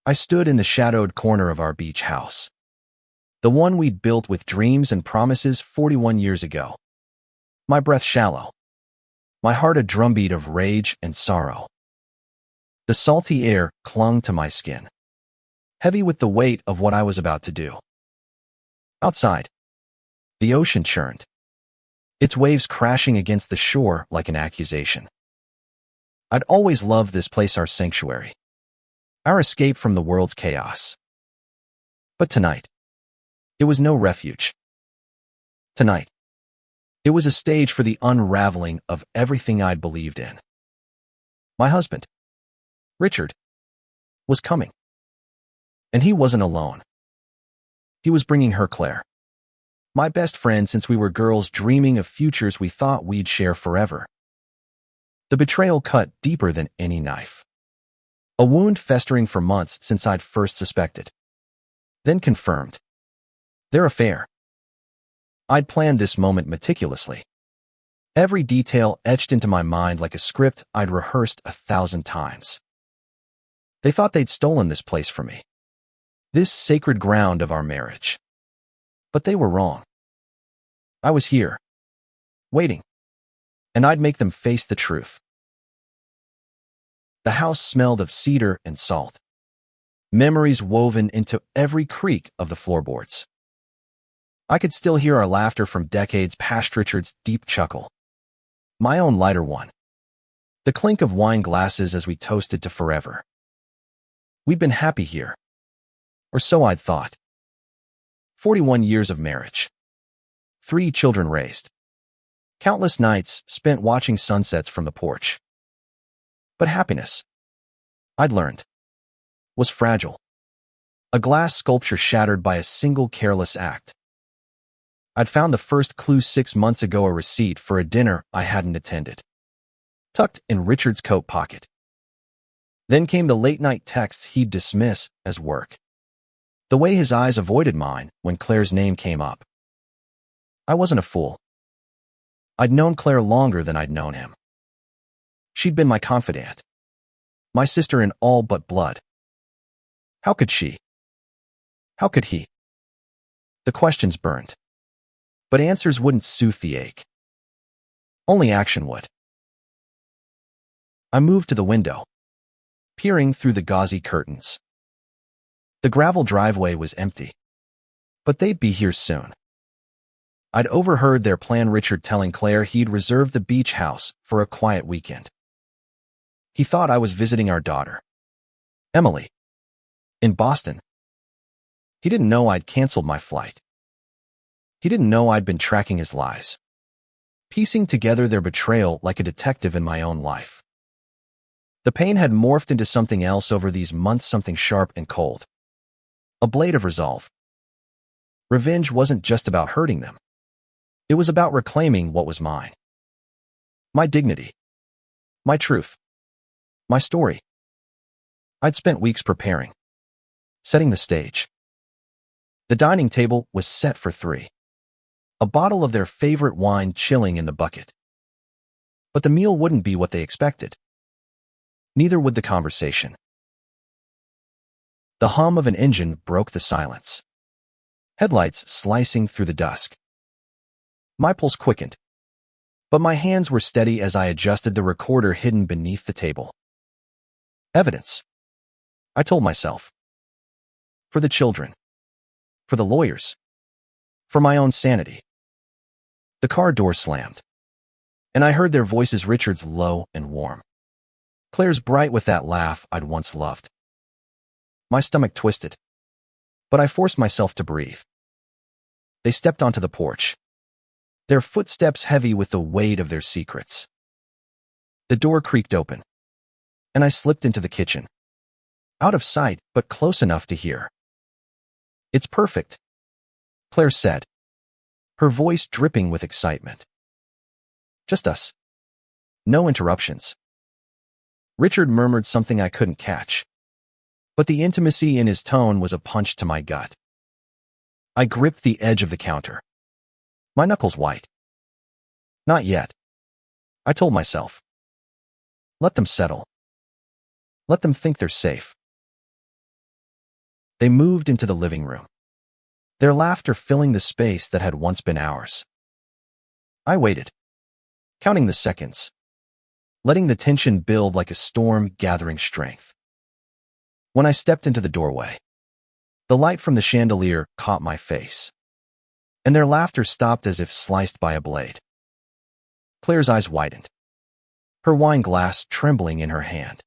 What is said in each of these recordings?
I stood in the shadowed corner of our beach house, the one we'd built with dreams and promises 41 years ago. My breath shallow, my heart a drumbeat of rage and sorrow. The salty air clung to my skin, heavy with the weight of what I was about to do. Outside, the ocean churned, its waves crashing against the shore like an accusation. I'd always loved this place, our sanctuary, our escape from the world's chaos. But tonight, it was no refuge. Tonight, it was a stage for the unraveling of everything I'd believed in. My husband, Richard, was coming. And he wasn't alone. He was bringing her, Claire, my best friend since we were girls dreaming of futures we thought we'd share forever. The betrayal cut deeper than any knife. A wound festering for months since I'd first suspected, then confirmed. Their affair. I'd planned this moment meticulously. Every detail etched into my mind like a script I'd rehearsed 1,000 times. They thought they'd stolen this place from me, this sacred ground of our marriage. But they were wrong. I was here, waiting, and I'd make them face the truth. The house smelled of cedar and salt, memories woven into every creak of the floorboards. I could still hear our laughter from decades past, Richard's deep chuckle, my own lighter one, the clink of wine glasses as we toasted to forever. We'd been happy here, or so I'd thought. 41 years of marriage, 3 children raised, countless nights spent watching sunsets from the porch. But happiness, I'd learned, was fragile, a glass sculpture shattered by a single careless act. I'd found the first clue 6 months ago, a receipt for a dinner I hadn't attended, tucked in Richard's coat pocket. Then came the late-night texts he'd dismiss as work, the way his eyes avoided mine when Claire's name came up. I wasn't a fool. I'd known Claire longer than I'd known him. She'd been my confidant, my sister in all but blood. How could she? How could he? The questions burned, but answers wouldn't soothe the ache. Only action would. I moved to the window, peering through the gauzy curtains. The gravel driveway was empty, but they'd be here soon. I'd overheard their plan, Richard telling Claire he'd reserved the beach house for a quiet weekend. He thought I was visiting our daughter, Emily, in Boston. He didn't know I'd canceled my flight. He didn't know I'd been tracking his lies, piecing together their betrayal like a detective in my own life. The pain had morphed into something else over these months, something sharp and cold. A blade of resolve. Revenge wasn't just about hurting them. It was about reclaiming what was mine. My dignity. My truth. My story. I'd spent weeks preparing, setting the stage. The dining table was set for 3. A bottle of their favorite wine chilling in the bucket. But the meal wouldn't be what they expected. Neither would the conversation. The hum of an engine broke the silence, headlights slicing through the dusk. My pulse quickened, but my hands were steady as I adjusted the recorder hidden beneath the table. Evidence, I told myself. For the children. For the lawyers. For my own sanity. The car door slammed, and I heard their voices, Richard's low and warm, Claire's bright with that laugh I'd once loved. My stomach twisted, but I forced myself to breathe. They stepped onto the porch, their footsteps heavy with the weight of their secrets. The door creaked open, and I slipped into the kitchen, out of sight but close enough to hear. "It's perfect," Claire said, her voice dripping with excitement. "Just us. No interruptions." Richard murmured something I couldn't catch, but the intimacy in his tone was a punch to my gut. I gripped the edge of the counter, my knuckles white. Not yet, I told myself. Let them settle. Let them think they're safe. They moved into the living room, their laughter filling the space that had once been ours. I waited, counting the seconds, letting the tension build like a storm gathering strength. When I stepped into the doorway, the light from the chandelier caught my face, and their laughter stopped as if sliced by a blade. Claire's eyes widened, her wine glass trembling in her hand.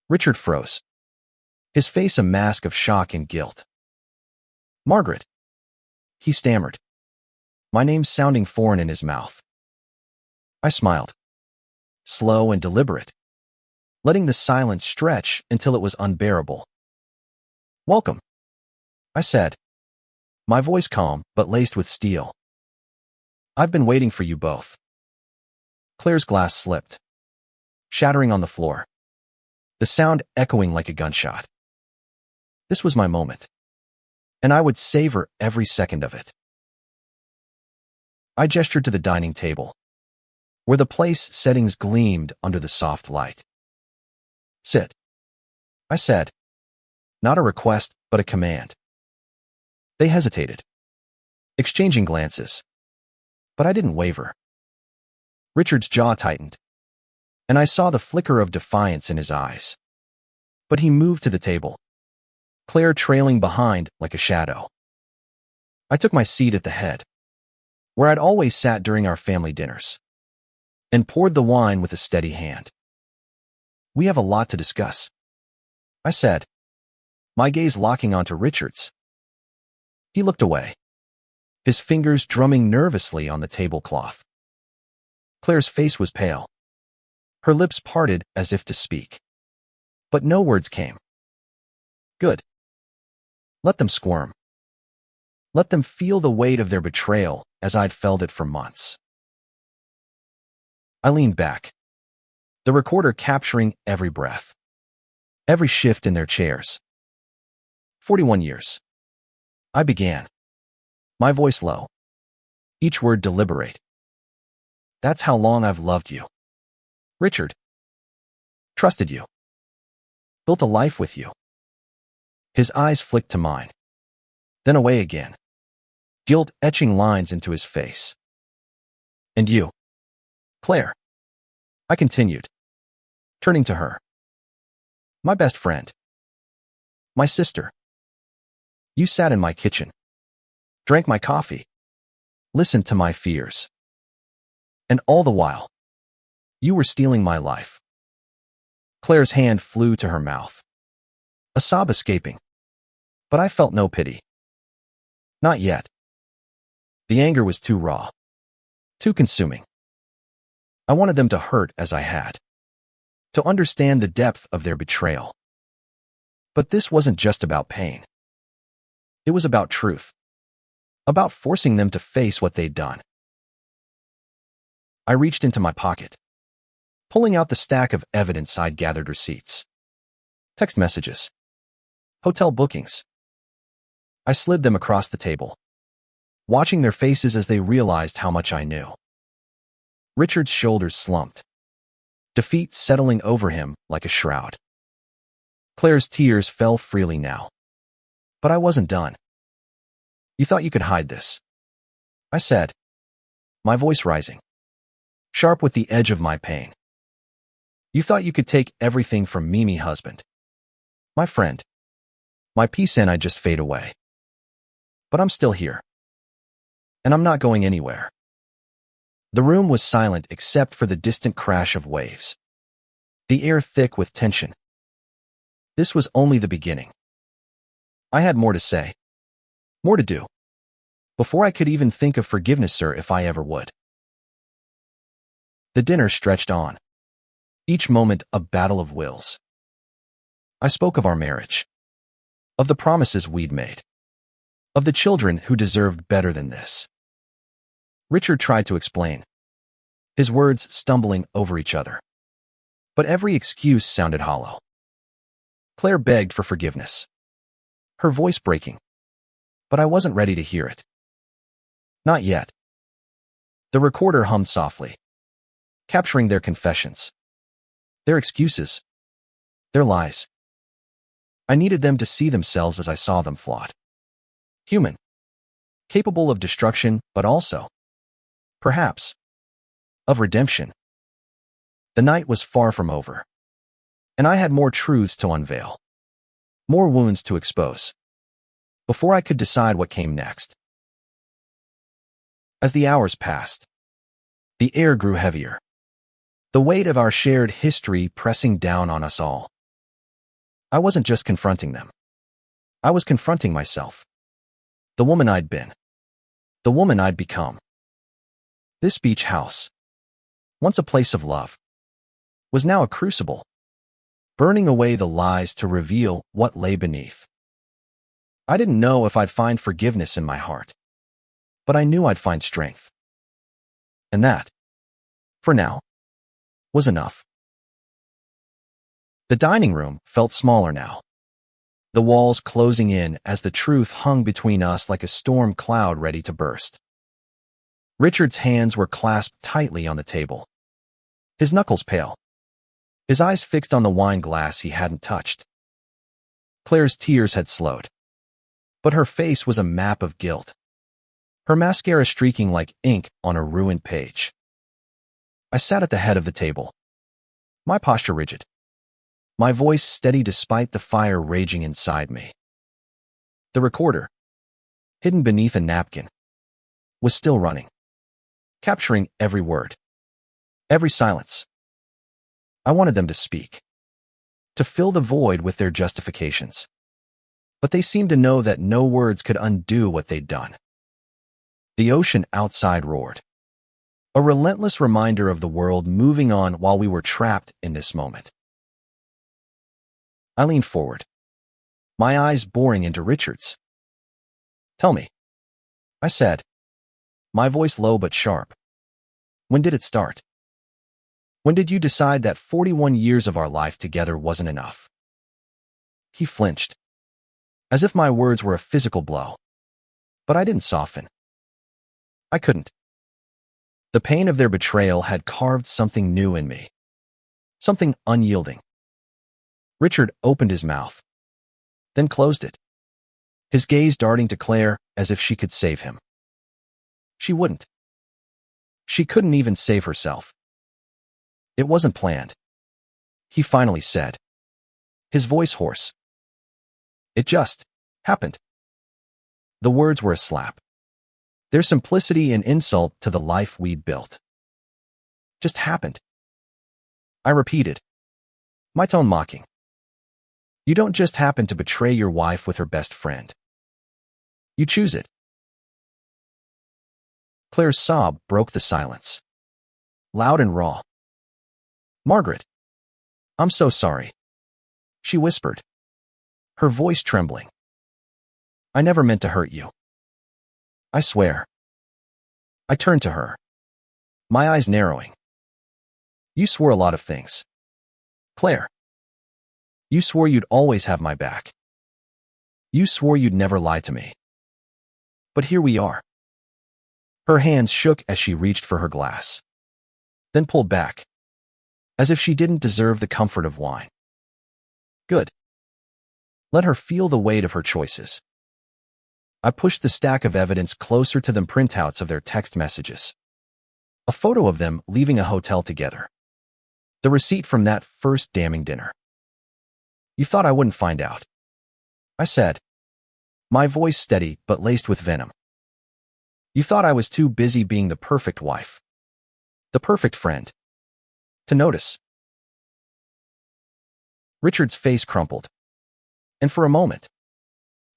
Richard froze, his face a mask of shock and guilt. "Margaret," he stammered, my name sounding foreign in his mouth. I smiled, slow and deliberate, letting the silence stretch until it was unbearable. "Welcome," I said, my voice calm but laced with steel. "I've been waiting for you both." Claire's glass slipped, shattering on the floor, the sound echoing like a gunshot. This was my moment, and I would savor every second of it. I gestured to the dining table, where the place settings gleamed under the soft light. "Sit," I said, not a request, but a command. They hesitated, exchanging glances, but I didn't waver. Richard's jaw tightened, and I saw the flicker of defiance in his eyes. But he moved to the table, Claire trailing behind like a shadow. I took my seat at the head, where I'd always sat during our family dinners, and poured the wine with a steady hand. "We have a lot to discuss," I said, my gaze locking onto Richard's. He looked away, his fingers drumming nervously on the tablecloth. Claire's face was pale, her lips parted as if to speak, but no words came. "Good. Let them squirm. Let them feel the weight of their betrayal as I'd felt it for months." I leaned back, the recorder capturing every breath, every shift in their chairs. 41 years. I began, my voice low, each word deliberate. "That's how long I've loved you, Richard. Trusted you. Built a life with you." His eyes flicked to mine, then away again, guilt etching lines into his face. "And you, Claire," I continued, turning to her. "My best friend. My sister. You sat in my kitchen, drank my coffee, listened to my fears. And all the while, you were stealing my life." Claire's hand flew to her mouth, a sob escaping, but I felt no pity. Not yet. The anger was too raw, too consuming. I wanted them to hurt as I had, to understand the depth of their betrayal. But this wasn't just about pain. It was about truth, about forcing them to face what they'd done. I reached into my pocket, pulling out the stack of evidence I'd gathered: receipts, text messages, hotel bookings. I slid them across the table, watching their faces as they realized how much I knew. Richard's shoulders slumped, defeat settling over him like a shroud. Claire's tears fell freely now, but I wasn't done. "You thought you could hide this," I said, my voice rising, sharp with the edge of my pain. "You thought you could take everything from Mimi, husband, my friend, my peace, and I'd just fade away. But I'm still here, and I'm not going anywhere." The room was silent except for the distant crash of waves, the air thick with tension. This was only the beginning. I had more to say, more to do, before I could even think of forgiveness, sir, if I ever would. The dinner stretched on, each moment a battle of wills. I spoke of our marriage, of the promises we'd made, of the children who deserved better than this. Richard tried to explain, his words stumbling over each other, but every excuse sounded hollow. Claire begged for forgiveness, her voice breaking, but I wasn't ready to hear it. Not yet. The recorder hummed softly, capturing their confessions, their excuses, their lies. I needed them to see themselves as I saw them flawed. Human. Capable of destruction, but also, perhaps, of redemption. The night was far from over, and I had more truths to unveil, more wounds to expose, before I could decide what came next. As the hours passed, the air grew heavier, the weight of our shared history pressing down on us all. I wasn't just confronting them. I was confronting myself. The woman I'd been. The woman I'd become. This beach house, once a place of love, was now a crucible, burning away the lies to reveal what lay beneath. I didn't know if I'd find forgiveness in my heart, but I knew I'd find strength. And that, for now, was enough. The dining room felt smaller now, the walls closing in as the truth hung between us like a storm cloud ready to burst. Richard's hands were clasped tightly on the table, his knuckles pale, his eyes fixed on the wine glass he hadn't touched. Claire's tears had slowed, but her face was a map of guilt, her mascara streaking like ink on a ruined page. I sat at the head of the table, my posture rigid, my voice steady despite the fire raging inside me. The recorder, hidden beneath a napkin, was still running, capturing every word, every silence. I wanted them to speak, to fill the void with their justifications. But they seemed to know that no words could undo what they'd done. The ocean outside roared, a relentless reminder of the world moving on while we were trapped in this moment. I leaned forward, my eyes boring into Richard's. "Tell me," I said, my voice low but sharp. "When did it start? When did you decide that 41 years of our life together wasn't enough?" He flinched, as if my words were a physical blow. But I didn't soften. I couldn't. The pain of their betrayal had carved something new in me, something unyielding. Richard opened his mouth, then closed it, his gaze darting to Claire as if she could save him. She wouldn't. She couldn't even save herself. "It wasn't planned," he finally said, his voice hoarse. "It just happened." The words were a slap, their simplicity an insult to the life we'd built. "Just happened," I repeated, my tone mocking. "You don't just happen to betray your wife with her best friend. You choose it." Claire's sob broke the silence, loud and raw. "Margaret, I'm so sorry," she whispered, her voice trembling. "I never meant to hurt you. I swear." I turned to her, my eyes narrowing. "You swore a lot of things, Claire. You swore you'd always have my back. You swore you'd never lie to me. But here we are." Her hands shook as she reached for her glass, then pulled back, as if she didn't deserve the comfort of wine. "Good. Let her feel the weight of her choices." I pushed the stack of evidence closer to the printouts of their text messages. A photo of them leaving a hotel together. The receipt from that first damning dinner. "You thought I wouldn't find out," I said, my voice steady but laced with venom. "You thought I was too busy being the perfect wife, the perfect friend, to notice." Richard's face crumpled, and for a moment,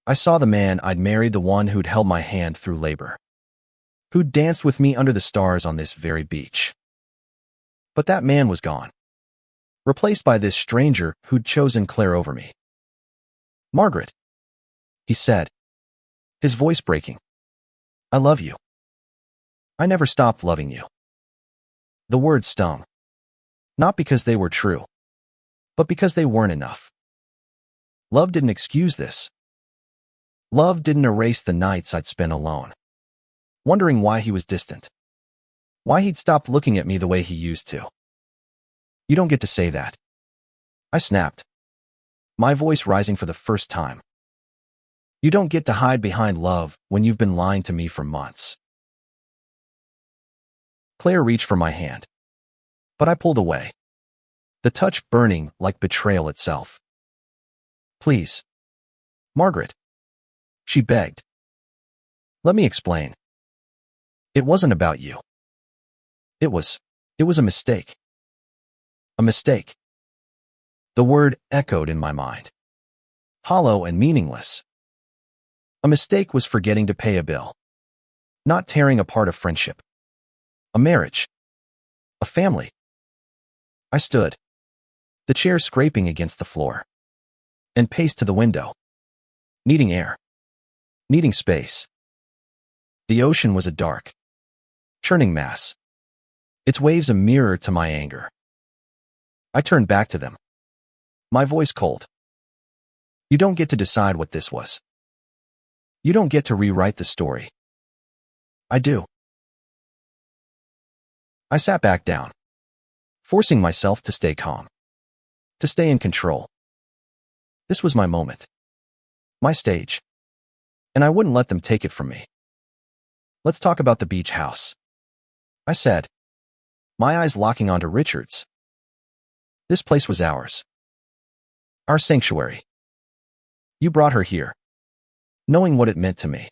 I saw the man I'd married, the one who'd held my hand through labor, who'd danced with me under the stars on this very beach. But that man was gone, replaced by this stranger who'd chosen Claire over me. "Margaret," he said, his voice breaking, "I love you. I never stopped loving you." The words stung, not because they were true, but because they weren't enough. Love didn't excuse this. Love didn't erase the nights I'd spent alone, wondering why he was distant, why he'd stopped looking at me the way he used to. "You don't get to say that," I snapped, my voice rising for the first time. You don't get to hide behind love when you've been lying to me for months. Claire reached for my hand, but I pulled away, the touch burning like betrayal itself. Please, Margaret, she begged. Let me explain. It wasn't about you. It was a mistake. A mistake. The word echoed in my mind, hollow and meaningless. A mistake was forgetting to pay a bill, not tearing apart a friendship, a marriage, a family. I stood, the chair scraping against the floor, and paced to the window, needing air, needing space. The ocean was a dark, churning mass, its waves a mirror to my anger. I turned back to them, my voice cold. You don't get to decide what this was. You don't get to rewrite the story. I do. I sat back down, forcing myself to stay calm, to stay in control. This was my moment, my stage, and I wouldn't let them take it from me. Let's talk about the beach house, I said, my eyes locking onto Richard's. This place was ours. Our sanctuary. You brought her here, knowing what it meant to me.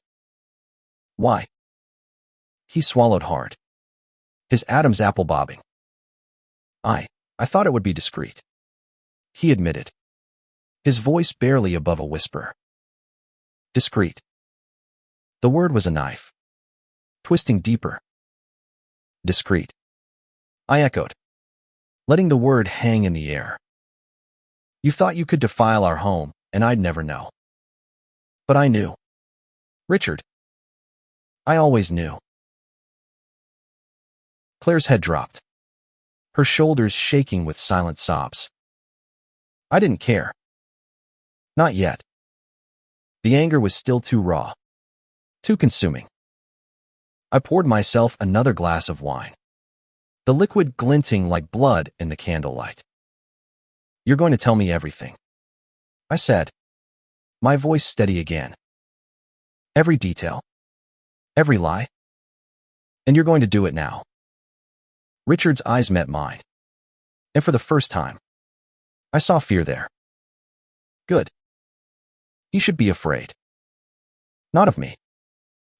Why? He swallowed hard, his Adam's apple bobbing. I thought it would be discreet, he admitted, his voice barely above a whisper. Discreet. The word was a knife, twisting deeper. Discreet, I echoed, letting the word hang in the air. You thought you could defile our home, and I'd never know. But I knew. Richard. I always knew. Claire's head dropped, her shoulders shaking with silent sobs. I didn't care. Not yet. The anger was still too raw, too consuming. I poured myself another glass of wine, the liquid glinting like blood in the candlelight. You're going to tell me everything, I said, my voice steady again. Every detail, every lie. And you're going to do it now. Richard's eyes met mine, and for the first time, I saw fear there. Good. He should be afraid. Not of me,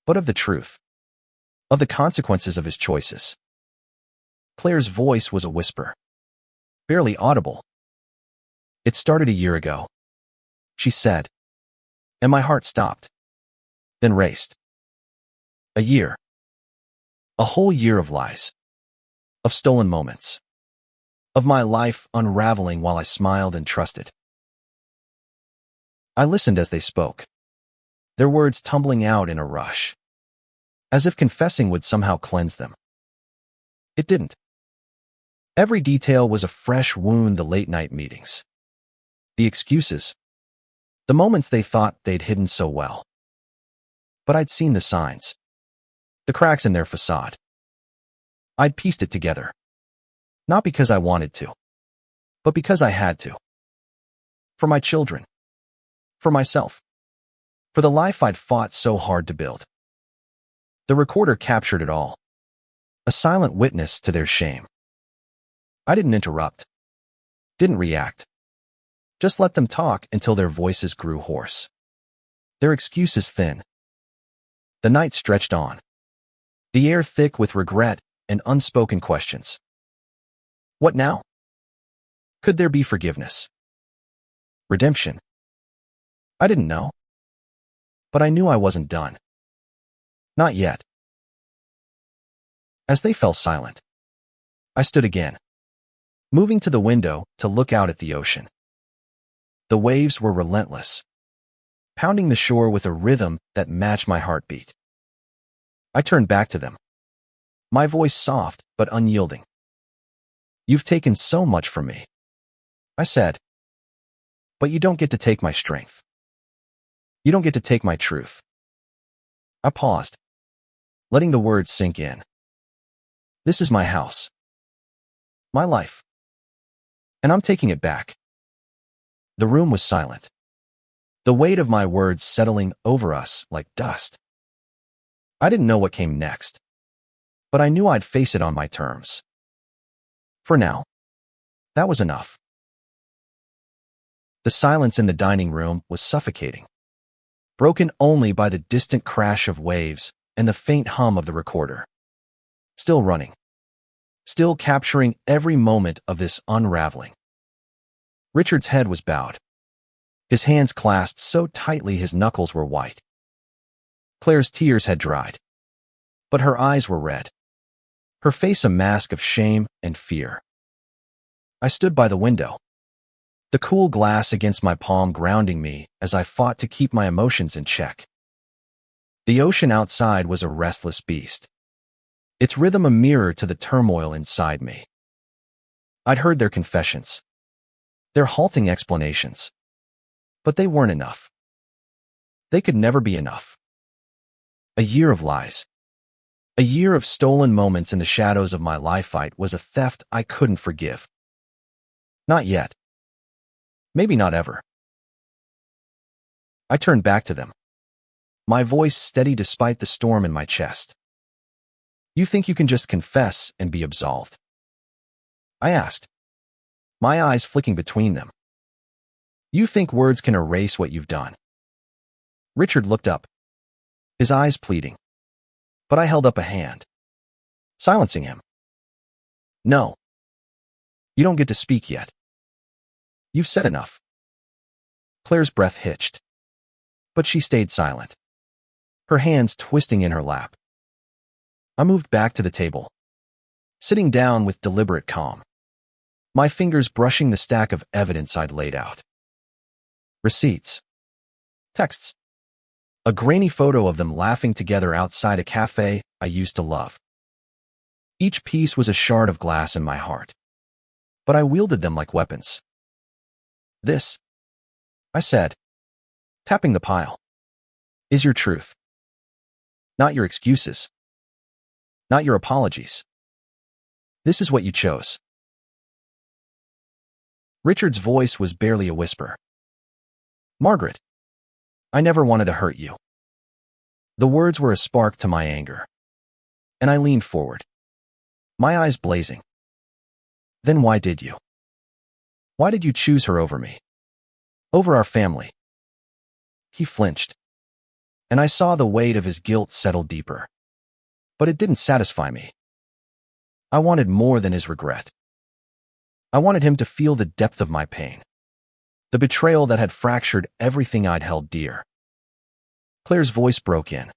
but of the truth, of the consequences of his choices. Claire's voice was a whisper, barely audible. It started a year ago, she said, and my heart stopped, then raced. A year. A whole year of lies, of stolen moments, of my life unraveling while I smiled and trusted. I listened as they spoke, their words tumbling out in a rush, as if confessing would somehow cleanse them. It didn't. Every detail was a fresh wound, the late-night meetings, the excuses, the moments they thought they'd hidden so well. But I'd seen the signs, the cracks in their facade. I'd pieced it together, not because I wanted to, but because I had to. For my children, for myself, for the life I'd fought so hard to build. The recorder captured it all, a silent witness to their shame. I didn't interrupt, didn't react, just let them talk until their voices grew hoarse, their excuses thin. The night stretched on, the air thick with regret and unspoken questions. What now? Could there be forgiveness? Redemption? I didn't know. But I knew I wasn't done. Not yet. As they fell silent, I stood again, moving to the window to look out at the ocean. The waves were relentless, pounding the shore with a rhythm that matched my heartbeat. I turned back to them, my voice soft but unyielding. You've taken so much from me, I said, but you don't get to take my strength. You don't get to take my truth. I paused, letting the words sink in. This is my house, my life, and I'm taking it back. The room was silent, the weight of my words settling over us like dust. I didn't know what came next, but I knew I'd face it on my terms. For now, that was enough. The silence in the dining room was suffocating, broken only by the distant crash of waves and the faint hum of the recorder. Still running, still capturing every moment of this unraveling. Richard's head was bowed, his hands clasped so tightly his knuckles were white. Claire's tears had dried, but her eyes were red, her face a mask of shame and fear. I stood by the window, the cool glass against my palm grounding me as I fought to keep my emotions in check. The ocean outside was a restless beast, its rhythm a mirror to the turmoil inside me. I'd heard their confessions, their halting explanations, but they weren't enough. They could never be enough. A year of lies, a year of stolen moments in the shadows of my life fight was a theft I couldn't forgive. Not yet. Maybe not ever. I turned back to them, my voice steady despite the storm in my chest. You think you can just confess and be absolved? I asked, my eyes flicking between them. You think words can erase what you've done? Richard looked up, his eyes pleading, but I held up a hand, silencing him. No. You don't get to speak yet. You've said enough. Claire's breath hitched, but she stayed silent, her hands twisting in her lap. I moved back to the table, sitting down with deliberate calm, my fingers brushing the stack of evidence I'd laid out. Receipts, texts, a grainy photo of them laughing together outside a cafe I used to love. Each piece was a shard of glass in my heart, but I wielded them like weapons. This, I said, tapping the pile, is your truth. Not your excuses. Not your apologies. This is what you chose. Richard's voice was barely a whisper. Margaret, I never wanted to hurt you. The words were a spark to my anger, and I leaned forward, my eyes blazing. Then why did you? Why did you choose her over me? Over our family? He flinched, and I saw the weight of his guilt settle deeper. But it didn't satisfy me. I wanted more than his regret. I wanted him to feel the depth of my pain, the betrayal that had fractured everything I'd held dear. Claire's voice broke in,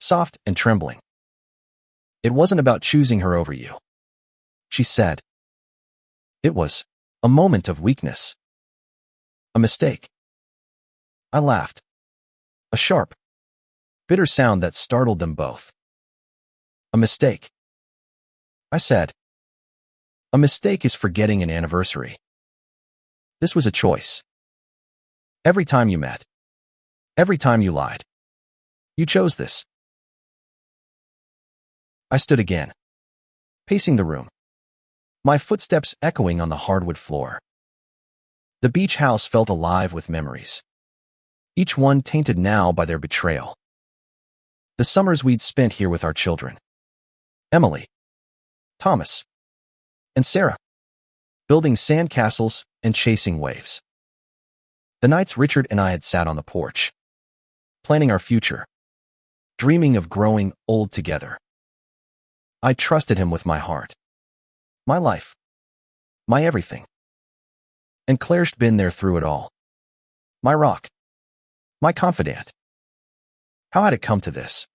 soft and trembling. It wasn't about choosing her over you, she said. It was a moment of weakness. A mistake. I laughed. A sharp, bitter sound that startled them both. A mistake. I said. A mistake is forgetting an anniversary. This was a choice. Every time you met, every time you lied, you chose this. I stood again, pacing the room, my footsteps echoing on the hardwood floor. The beach house felt alive with memories, each one tainted now by their betrayal. The summers we'd spent here with our children, Emily, Thomas, and Sarah, building sandcastles and chasing waves. The nights Richard and I had sat on the porch, planning our future, dreaming of growing old together. I trusted him with my heart, my life, my everything. And Claire'd been there through it all. My rock, my confidant. How had it come to this?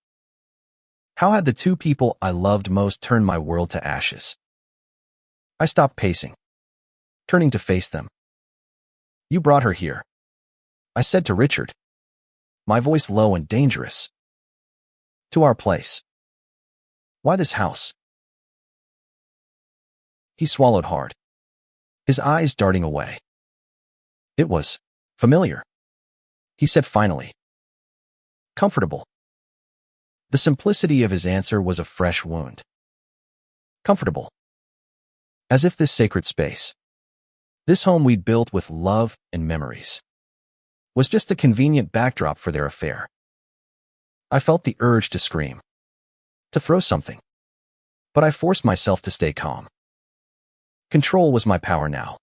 How had the two people I loved most turned my world to ashes? I stopped pacing, turning to face them. You brought her here, I said to Richard, my voice low and dangerous. To our place. Why this house? He swallowed hard, his eyes darting away. It was familiar, he said finally. Comfortable. The simplicity of his answer was a fresh wound. Comfortable. As if this sacred space, This home we'd built with love and memories was just a convenient backdrop for their affair. I felt the urge to scream, to throw something, but I forced myself to stay calm. Control was my power now,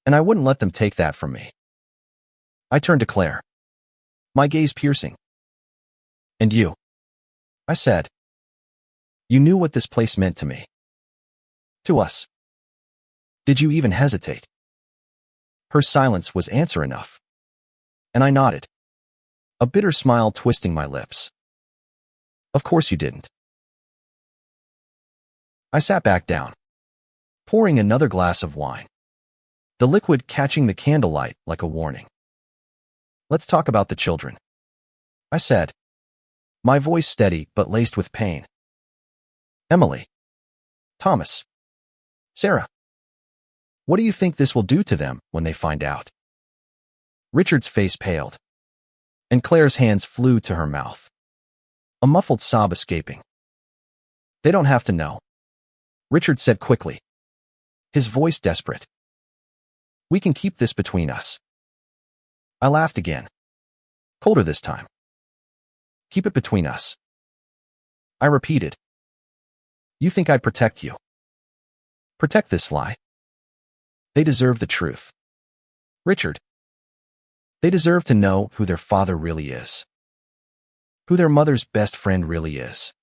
and I wouldn't let them take that from me. I turned to Claire, my gaze piercing. "And you," I said. "You knew what this place meant to me. To us. Did you even hesitate?" Her silence was answer enough, and I nodded, a bitter smile twisting my lips. "Of course you didn't." I sat back down, pouring another glass of wine, the liquid catching the candlelight like a warning. "Let's talk about the children," I said, my voice steady but laced with pain. "Emily, Thomas, Sarah. What do you think this will do to them when they find out?" Richard's face paled, and Claire's hands flew to her mouth, a muffled sob escaping. "They don't have to know," Richard said quickly, his voice desperate. "We can keep this between us." I laughed again, colder this time. "Keep it between us," I repeated. "You think I'd protect you? Protect this lie? They deserve the truth. Richard. They deserve to know who their father really is, who their mother's best friend really is."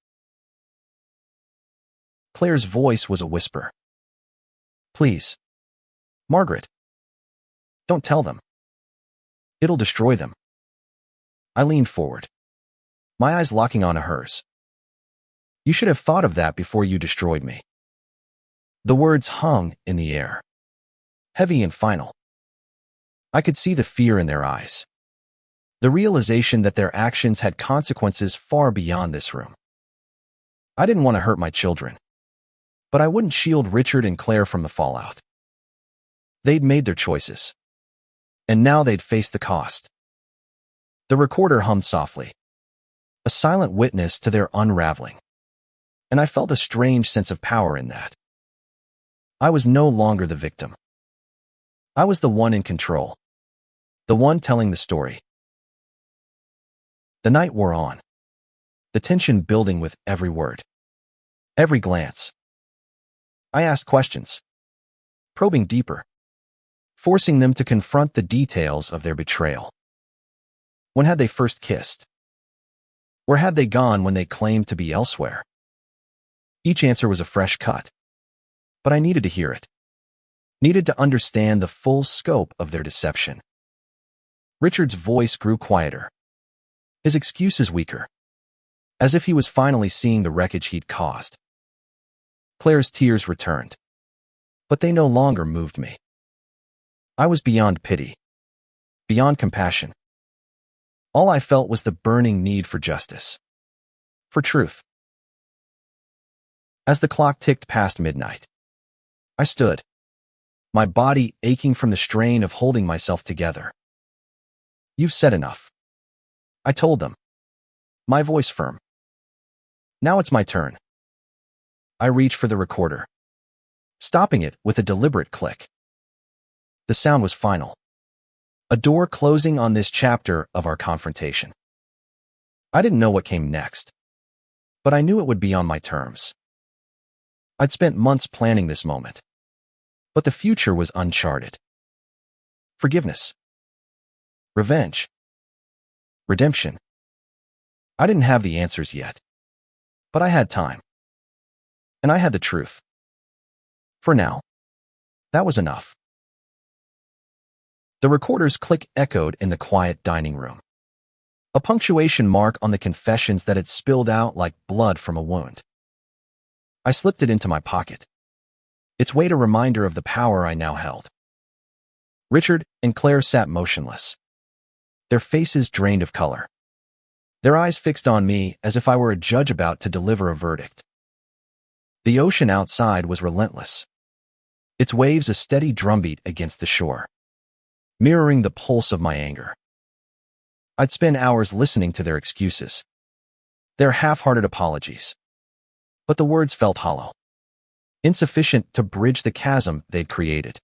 Claire's voice was a whisper. "Please, Margaret, don't tell them. It'll destroy them." I leaned forward, my eyes locking onto hers. "You should have thought of that before you destroyed me." The words hung in the air, heavy and final. I could see the fear in their eyes, the realization that their actions had consequences far beyond this room. I didn't want to hurt my children, but I wouldn't shield Richard and Claire from the fallout. They'd made their choices, and now they'd face the cost. The recorder hummed softly, a silent witness to their unraveling, and I felt a strange sense of power in that. I was no longer the victim. I was the one in control, the one telling the story. The night wore on, the tension building with every word, every glance. I asked questions, probing deeper, forcing them to confront the details of their betrayal. When had they first kissed? Where had they gone when they claimed to be elsewhere? Each answer was a fresh cut, but I needed to hear it, needed to understand the full scope of their deception. Richard's voice grew quieter, his excuses weaker, as if he was finally seeing the wreckage he'd caused. Claire's tears returned, but they no longer moved me. I was beyond pity, beyond compassion. All I felt was the burning need for justice, for truth. As the clock ticked past midnight, I stood, my body aching from the strain of holding myself together. "You've said enough," I told them, my voice firm. "Now it's my turn." I reached for the recorder, stopping it with a deliberate click. The sound was final, a door closing on this chapter of our confrontation. I didn't know what came next, but I knew it would be on my terms. I'd spent months planning this moment, but the future was uncharted. Forgiveness, revenge, redemption. I didn't have the answers yet, but I had time, and I had the truth. For now, that was enough. The recorder's click echoed in the quiet dining room, a punctuation mark on the confessions that had spilled out like blood from a wound. I slipped it into my pocket, its weight a reminder of the power I now held. Richard and Claire sat motionless, their faces drained of color, their eyes fixed on me as if I were a judge about to deliver a verdict. The ocean outside was relentless, its waves a steady drumbeat against the shore, mirroring the pulse of my anger. I'd spend hours listening to their excuses, their half-hearted apologies, but the words felt hollow, insufficient to bridge the chasm they'd created.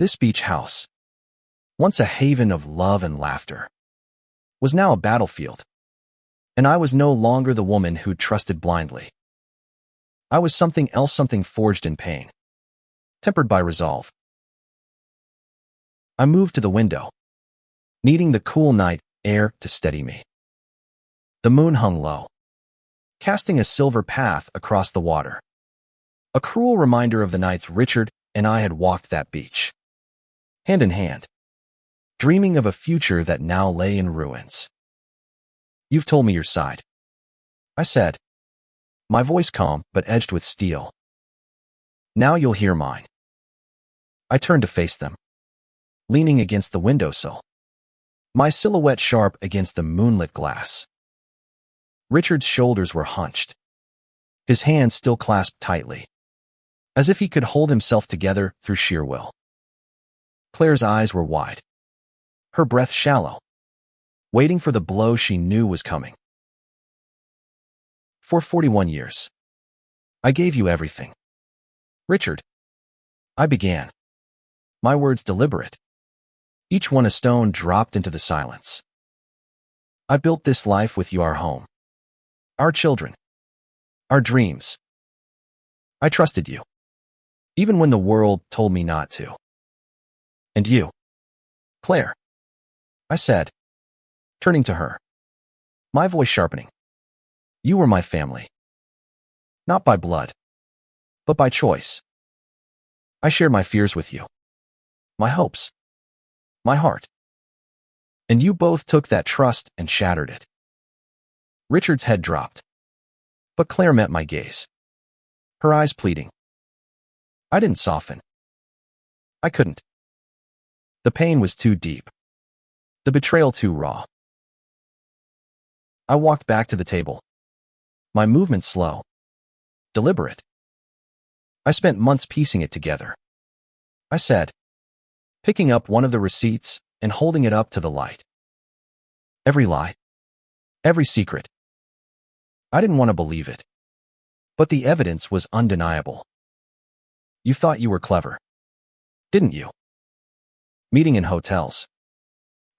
This beach house, once a haven of love and laughter, was now a battlefield, and I was no longer the woman who trusted blindly. I was something else, something forged in pain, tempered by resolve. I moved to the window, needing the cool night air to steady me. The moon hung low, casting a silver path across the water, a cruel reminder of the nights Richard and I had walked that beach, hand in hand, dreaming of a future that now lay in ruins. "You've told me your side," I said, my voice calm but edged with steel. "Now you'll hear mine." I turned to face them, leaning against the windowsill, my silhouette sharp against the moonlit glass. Richard's shoulders were hunched, his hands still clasped tightly, as if he could hold himself together through sheer will. Claire's eyes were wide, her breath shallow, waiting for the blow she knew was coming. "For 41 years, I gave you everything, Richard," I began, my words deliberate, each one a stone dropped into the silence. "I built this life with you, our home, our children, our dreams. I trusted you, even when the world told me not to. And you, Claire," I said, turning to her, my voice sharpening. "You were my family. Not by blood, but by choice. I shared my fears with you, my hopes, my heart. And you both took that trust and shattered it." Richard's head dropped, but Claire met my gaze, her eyes pleading. I didn't soften. I couldn't. The pain was too deep, the betrayal too raw. I walked back to the table, my movement slow, deliberate. "I spent months piecing it together," I said, picking up one of the receipts and holding it up to the light. "Every lie, every secret." I didn't want to believe it, but the evidence was undeniable. "You thought you were clever, didn't you? Meeting in hotels,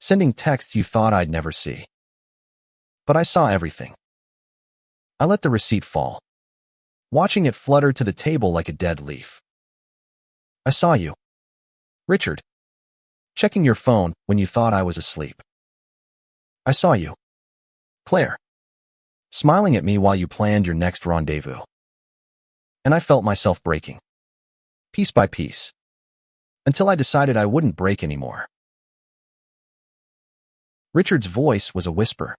sending texts you thought I'd never see. But I saw everything." I let the receipt fall, watching it flutter to the table like a dead leaf. "I saw you, Richard, checking your phone when you thought I was asleep. I saw you, Claire, smiling at me while you planned your next rendezvous. And I felt myself breaking, piece by piece, until I decided I wouldn't break anymore." Richard's voice was a whisper,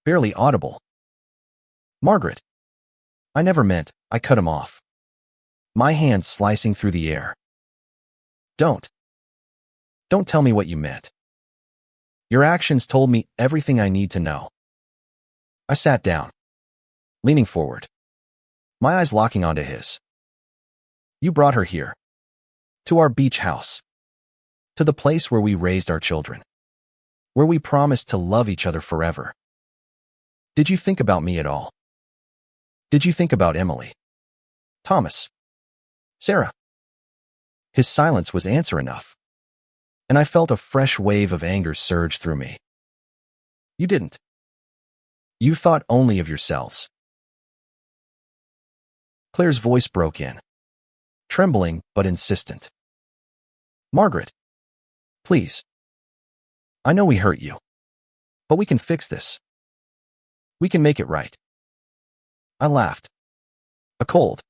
barely audible. "Margaret." I never meant. I cut him off, my hand slicing through the air. Don't tell me what you meant. Your actions told me everything I need to know." I sat down, leaning forward, my eyes locking onto his. "You brought her here, to our beach house, to the place where we raised our children, where we promised to love each other forever. Did you think about me at all? Did you think about Emily, Thomas, Sarah?" His silence was answer enough, and I felt a fresh wave of anger surge through me. "You didn't. You thought only of yourselves." Claire's voice broke in, trembling but insistent. "Margaret, please. I know we hurt you, but we can fix this. We can make it right." I laughed, a cold,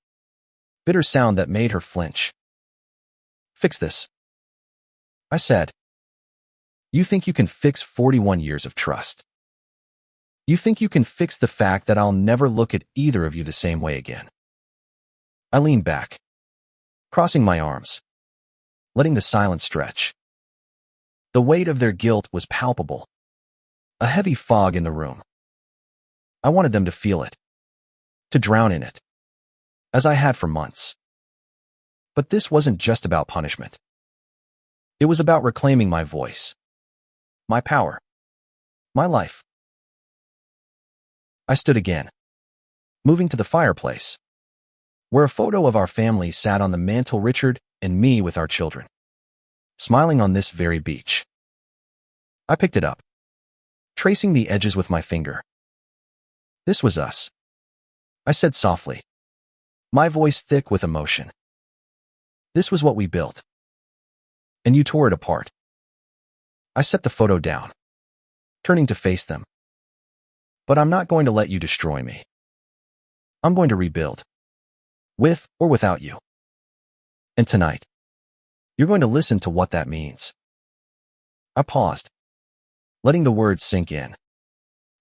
bitter sound that made her flinch. "Fix this," I said. "You think you can fix 41 years of trust? You think you can fix the fact that I'll never look at either of you the same way again?" I leaned back, crossing my arms, letting the silence stretch. The weight of their guilt was palpable, a heavy fog in the room. I wanted them to feel it, to drown in it, as I had for months. But this wasn't just about punishment. It was about reclaiming my voice, my power, my life. I stood again, moving to the fireplace, where a photo of our family sat on the mantel, Richard and me with our children. smiling on this very beach. I picked it up, tracing the edges with my finger. This was us, I said softly, my voice thick with emotion. This was what we built. And you tore it apart. I set the photo down, turning to face them. But I'm not going to let you destroy me. I'm going to rebuild, with or without you. And tonight, you're going to listen to what that means. I paused, letting the words sink in,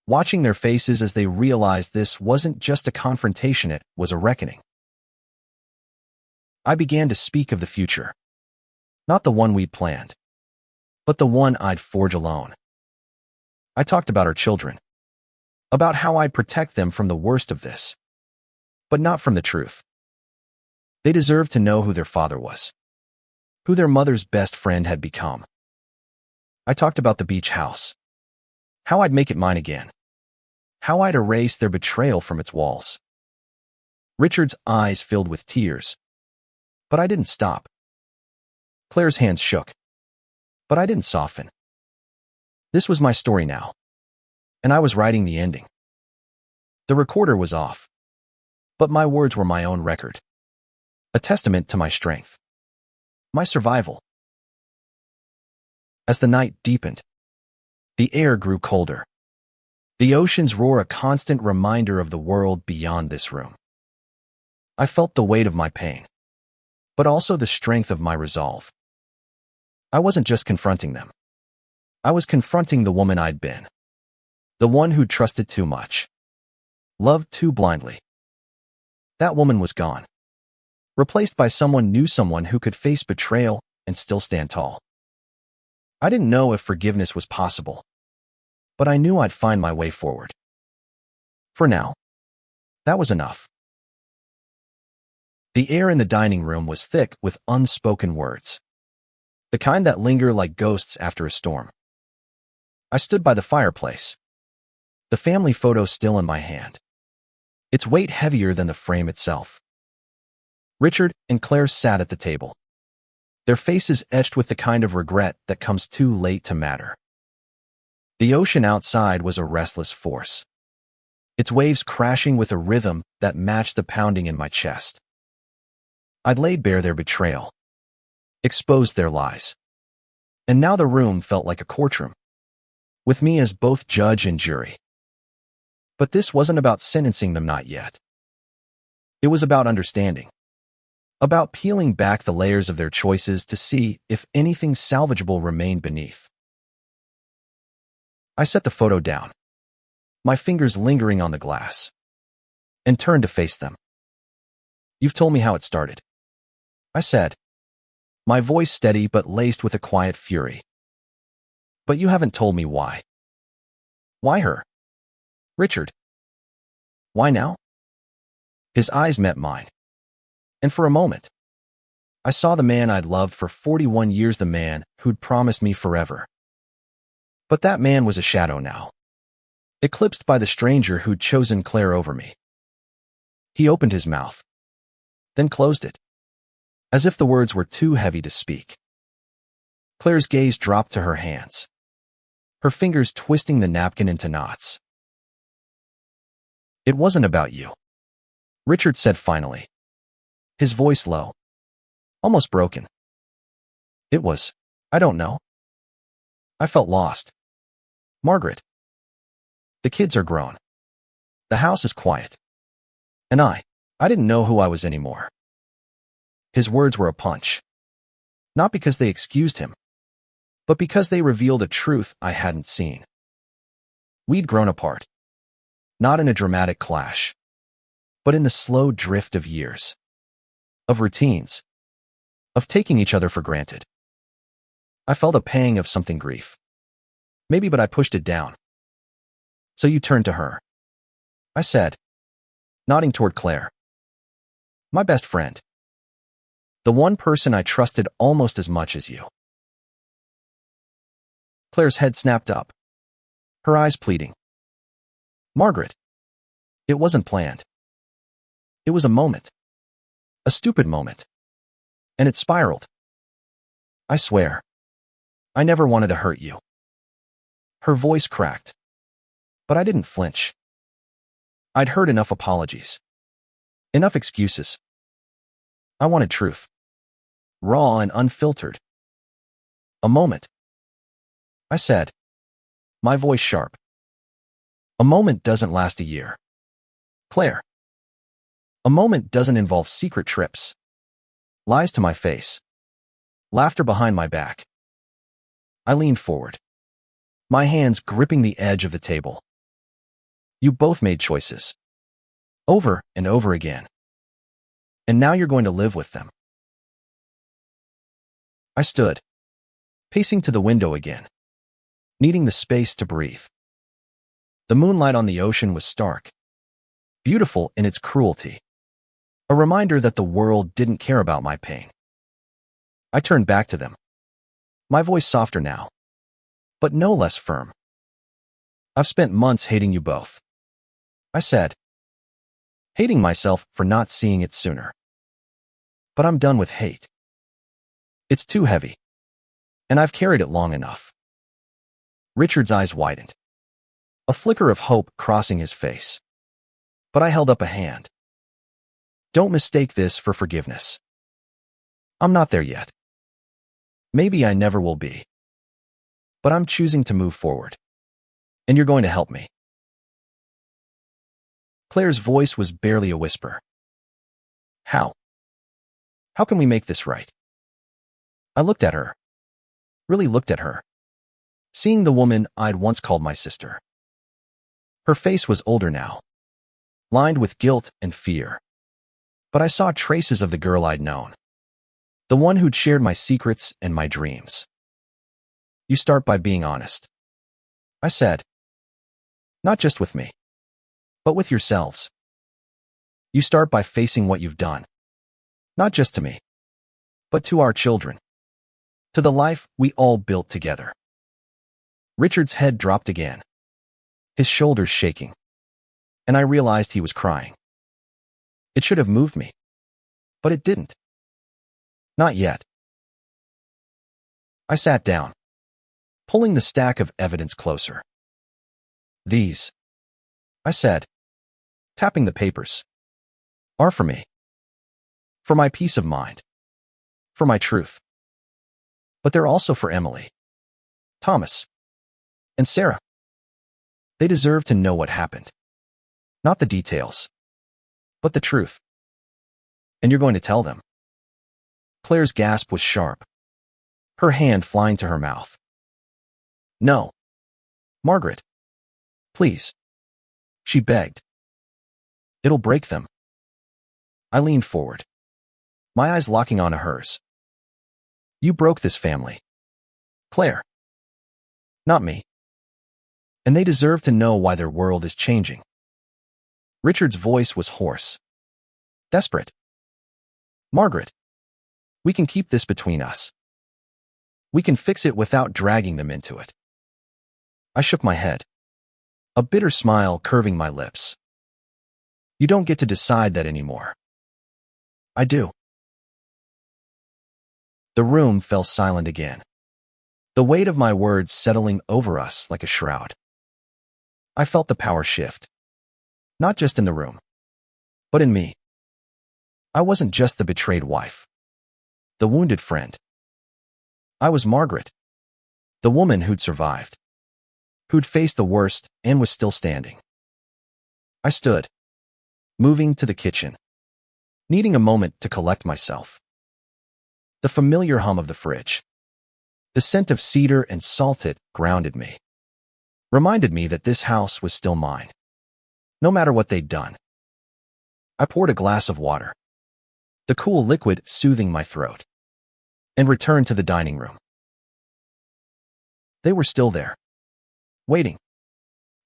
watching their faces as they realized this wasn't just a confrontation, it was a reckoning. I began to speak of the future, not the one we'd planned, but the one I'd forge alone. I talked about our children, about how I'd protect them from the worst of this, but not from the truth. They deserved to know who their father was, who their mother's best friend had become. I talked about the beach house, how I'd make it mine again, how I'd erase their betrayal from its walls. Richard's eyes filled with tears, but I didn't stop. Claire's hands shook, but I didn't soften. This was my story now, and I was writing the ending. The recorder was off, but my words were my own record, a testament to my strength, my survival. As the night deepened, the air grew colder. The ocean's roar a constant reminder of the world beyond this room. I felt the weight of my pain, but also the strength of my resolve. I wasn't just confronting them. I was confronting the woman I'd been, the one who'd trusted too much, loved too blindly. That woman was gone, replaced by someone new, someone who could face betrayal and still stand tall. I didn't know if forgiveness was possible, but I knew I'd find my way forward. For now, that was enough. The air in the dining room was thick with unspoken words, the kind that linger like ghosts after a storm. I stood by the fireplace, the family photo still in my hand, its weight heavier than the frame itself. Richard and Claire sat at the table, their faces etched with the kind of regret that comes too late to matter. The ocean outside was a restless force, its waves crashing with a rhythm that matched the pounding in my chest. I'd laid bare their betrayal, exposed their lies, and now the room felt like a courtroom, with me as both judge and jury. But this wasn't about sentencing them, not yet. It was about understanding, about peeling back the layers of their choices to see if anything salvageable remained beneath. I set the photo down, my fingers lingering on the glass, and turned to face them. You've told me how it started, I said, my voice steady but laced with a quiet fury. But you haven't told me why. Why her? Richard. Why now? His eyes met mine, and for a moment, I saw the man I'd loved for 41 years, the man who'd promised me forever. But that man was a shadow now, eclipsed by the stranger who'd chosen Claire over me. He opened his mouth, then closed it, as if the words were too heavy to speak. Claire's gaze dropped to her hands, her fingers twisting the napkin into knots. It wasn't about you, Richard said finally, his voice low, almost broken. It was, I don't know. I felt lost. Margaret. The kids are grown. The house is quiet. And I didn't know who I was anymore. His words were a punch. Not because they excused him, but because they revealed a truth I hadn't seen. We'd grown apart. Not in a dramatic clash, but in the slow drift of years, of routines, of taking each other for granted. I felt a pang of something grief. Maybe, but I pushed it down. So you turned to her, I said, nodding toward Claire. My best friend. The one person I trusted almost as much as you. Claire's head snapped up, her eyes pleading. Margaret. It wasn't planned. It was a moment. A stupid moment. And it spiraled. I swear, I never wanted to hurt you. Her voice cracked, but I didn't flinch. I'd heard enough apologies. Enough excuses. I wanted truth. Raw and unfiltered. A moment. I said, my voice sharp. A moment doesn't last a year. Claire. A moment doesn't involve secret trips. Lies to my face. Laughter behind my back. I leaned forward, my hands gripping the edge of the table. You both made choices. Over and over again. And now you're going to live with them. I stood, pacing to the window again, needing the space to breathe. The moonlight on the ocean was stark, beautiful in its cruelty, a reminder that the world didn't care about my pain. I turned back to them, my voice softer now, but no less firm. I've spent months hating you both, I said, hating myself for not seeing it sooner. But I'm done with hate. It's too heavy, and I've carried it long enough. Richard's eyes widened, a flicker of hope crossing his face. But I held up a hand. Don't mistake this for forgiveness. I'm not there yet. Maybe I never will be. But I'm choosing to move forward. And you're going to help me. Claire's voice was barely a whisper. How? How can we make this right? I looked at her. Really looked at her. Seeing the woman I'd once called my sister. Her face was older now, lined with guilt and fear. But I saw traces of the girl I'd known. The one who'd shared my secrets and my dreams. You start by being honest, I said. Not just with me, but with yourselves. You start by facing what you've done. Not just to me, but to our children. To the life we all built together. Richard's head dropped again, his shoulders shaking, and I realized he was crying. It should have moved me, but it didn't. Not yet. I sat down, pulling the stack of evidence closer. These, I said, tapping the papers, are for me. For my peace of mind. For my truth. But they're also for Emily, Thomas, and Sarah. They deserve to know what happened. Not the details, but the truth. And you're going to tell them. Claire's gasp was sharp, her hand flying to her mouth. No. Margaret. Please. She begged. It'll break them. I leaned forward, my eyes locking onto hers. You broke this family. Claire. Not me. And they deserve to know why their world is changing. Richard's voice was hoarse. Desperate. Margaret. We can keep this between us. We can fix it without dragging them into it. I shook my head, a bitter smile curving my lips. You don't get to decide that anymore. I do. The room fell silent again, the weight of my words settling over us like a shroud. I felt the power shift, not just in the room, but in me. I wasn't just the betrayed wife, the wounded friend. I was Margaret, the woman who'd survived, who'd faced the worst and was still standing. I stood, moving to the kitchen, needing a moment to collect myself. The familiar hum of the fridge, the scent of cedar and salted, grounded me, reminded me that this house was still mine, no matter what they'd done. I poured a glass of water, the cool liquid soothing my throat, and returned to the dining room. They were still there, waiting,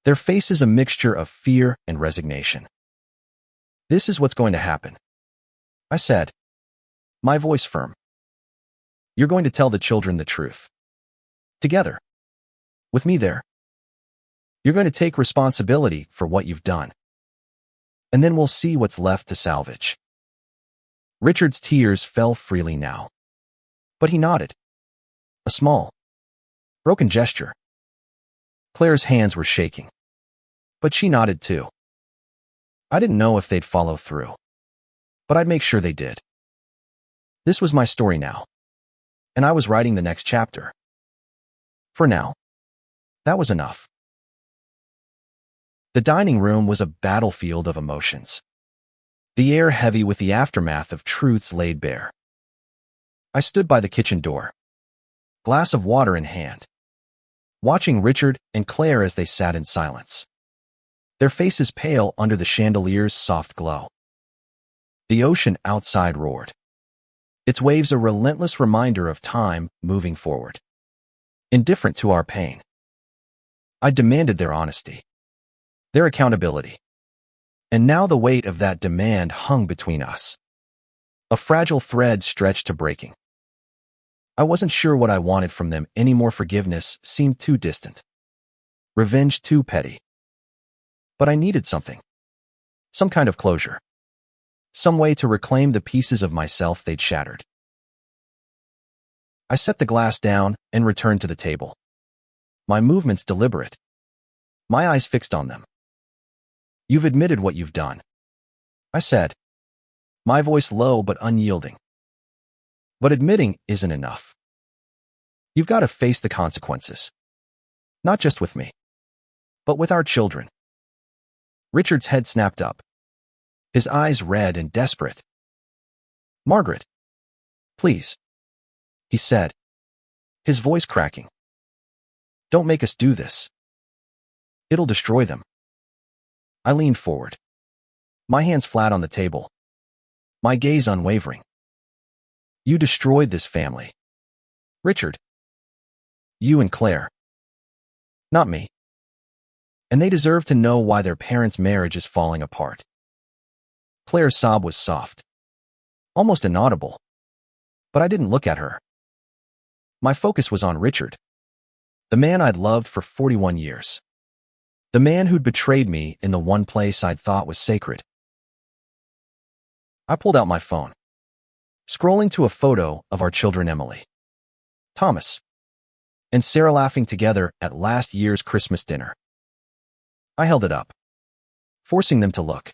their faces a mixture of fear and resignation. This is what's going to happen, I said, my voice firm. You're going to tell the children the truth. Together. With me there. You're going to take responsibility for what you've done. And then we'll see what's left to salvage. Richard's tears fell freely now. But he nodded. A small, Broken gesture. Claire's hands were shaking, but she nodded too. I didn't know if they'd follow through, but I'd make sure they did. This was my story now, and I was writing the next chapter. For now, that was enough. The dining room was a battlefield of emotions, the air heavy with the aftermath of truths laid bare. I stood by the kitchen door, glass of water in hand, watching Richard and Claire as they sat in silence, their faces pale under the chandelier's soft glow. The ocean outside roared, its waves a relentless reminder of time moving forward. Indifferent to our pain, I demanded their honesty, their accountability. And now the weight of that demand hung between us, a fragile thread stretched to breaking. I wasn't sure what I wanted from them anymore. Forgiveness seemed too distant, revenge too petty. But I needed something, some kind of closure, some way to reclaim the pieces of myself they'd shattered. I set the glass down and returned to the table, my movements deliberate, my eyes fixed on them. You've admitted what you've done, I said, my voice low but unyielding. But admitting isn't enough. You've got to face the consequences, not just with me, but with our children. Richard's head snapped up, his eyes red and desperate. Margaret, please, he said, his voice cracking. Don't make us do this. It'll destroy them. I leaned forward, my hands flat on the table, my gaze unwavering. You destroyed this family, Richard. You and Claire. Not me. And they deserve to know why their parents' marriage is falling apart. Claire's sob was soft, almost inaudible, but I didn't look at her. My focus was on Richard, the man I'd loved for 41 years, the man who'd betrayed me in the one place I'd thought was sacred. I pulled out my phone, scrolling to a photo of our children, Emily, Thomas, and Sarah laughing together at last year's Christmas dinner. I held it up, forcing them to look.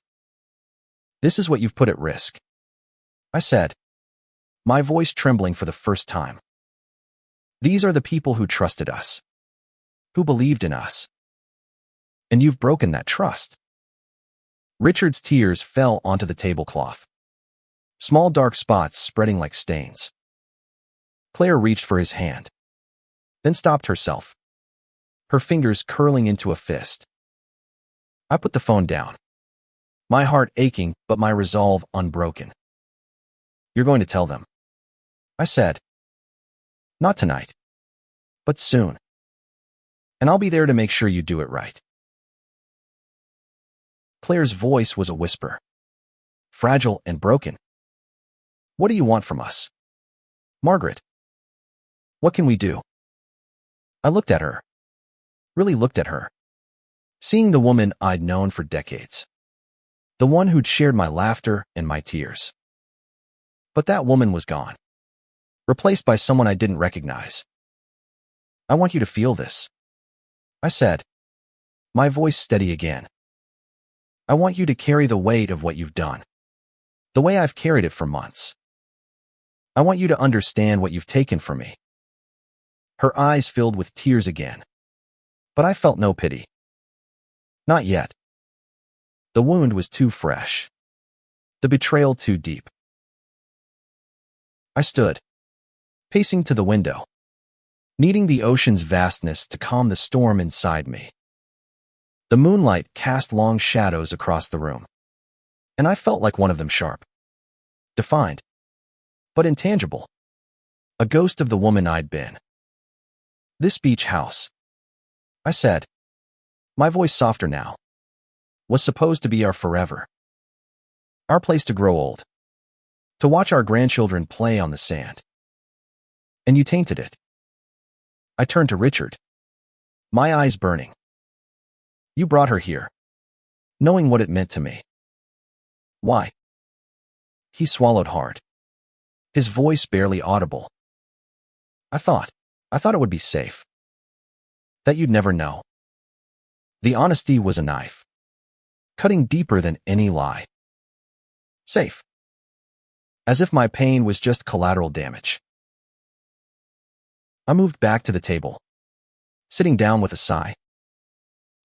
This is what you've put at risk, I said, my voice trembling for the first time. These are the people who trusted us, who believed in us. And you've broken that trust. Richard's tears fell onto the tablecloth, small dark spots spreading like stains. Claire reached for his hand, then stopped herself, her fingers curling into a fist. I put the phone down, my heart aching but my resolve unbroken. You're going to tell them, I said. Not tonight, but soon. And I'll be there to make sure you do it right. Claire's voice was a whisper, fragile and broken. What do you want from us? Margaret, what can we do? I looked at her, really looked at her, seeing the woman I'd known for decades, the one who'd shared my laughter and my tears. But that woman was gone, replaced by someone I didn't recognize. I want you to feel this, I said, my voice steady again. I want you to carry the weight of what you've done, the way I've carried it for months. I want you to understand what you've taken from me. Her eyes filled with tears again, but I felt no pity. Not yet. The wound was too fresh, the betrayal too deep. I stood, pacing to the window, needing the ocean's vastness to calm the storm inside me. The moonlight cast long shadows across the room, and I felt like one of them, sharp, defined, but intangible, a ghost of the woman I'd been. This beach house, I said, my voice softer now, was supposed to be our forever, our place to grow old, to watch our grandchildren play on the sand. And you tainted it. I turned to Richard, my eyes burning. You brought her here, knowing what it meant to me. Why? He swallowed hard, his voice barely audible. I thought it would be safe. that you'd never know. The honesty was a knife, cutting deeper than any lie. Safe. As if my pain was just collateral damage. I moved back to the table, sitting down with a sigh.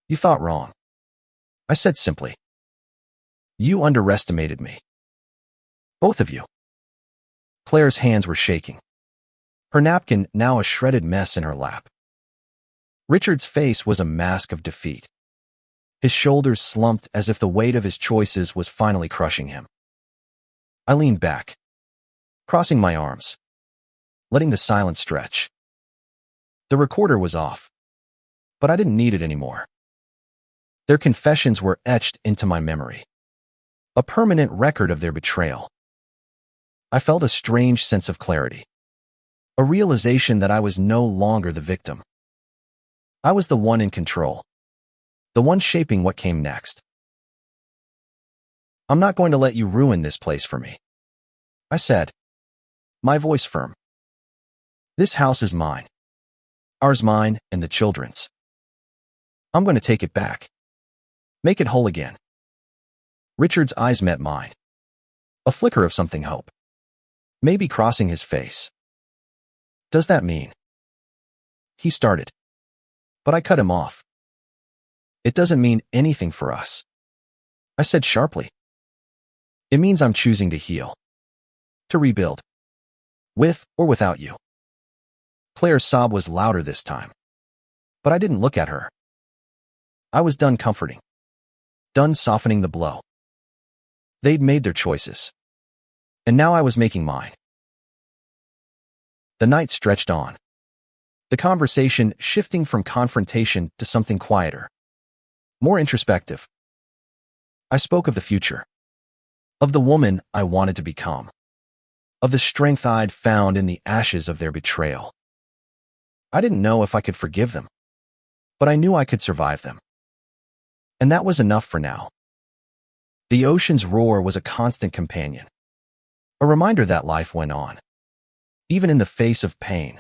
You thought wrong, I said simply. You underestimated me. Both of you. Claire's hands were shaking, her napkin now a shredded mess in her lap. Richard's face was a mask of defeat. His shoulders slumped as if the weight of his choices was finally crushing him. I leaned back, crossing my arms, letting the silence stretch. The recorder was off, but I didn't need it anymore. Their confessions were etched into my memory, a permanent record of their betrayal. I felt a strange sense of clarity, a realization that I was no longer the victim. I was the one in control, the one shaping what came next. I'm not going to let you ruin this place for me, I said, my voice firm. This house is mine. Ours, mine, and the children's. I'm going to take it back. Make it whole again. Richard's eyes met mine. A flicker of something hope, maybe crossing his face. Does that mean? He started, but I cut him off. It doesn't mean anything for us, I said sharply. It means I'm choosing to heal, to rebuild, with or without you. Claire's sob was louder this time, but I didn't look at her. I was done comforting, done softening the blow. They'd made their choices, and now I was making mine. The night stretched on, the conversation shifting from confrontation to something quieter, more introspective. I spoke of the future, of the woman I wanted to become, of the strength I'd found in the ashes of their betrayal. I didn't know if I could forgive them, but I knew I could survive them. And that was enough for now. The ocean's roar was a constant companion, a reminder that life went on, even in the face of pain.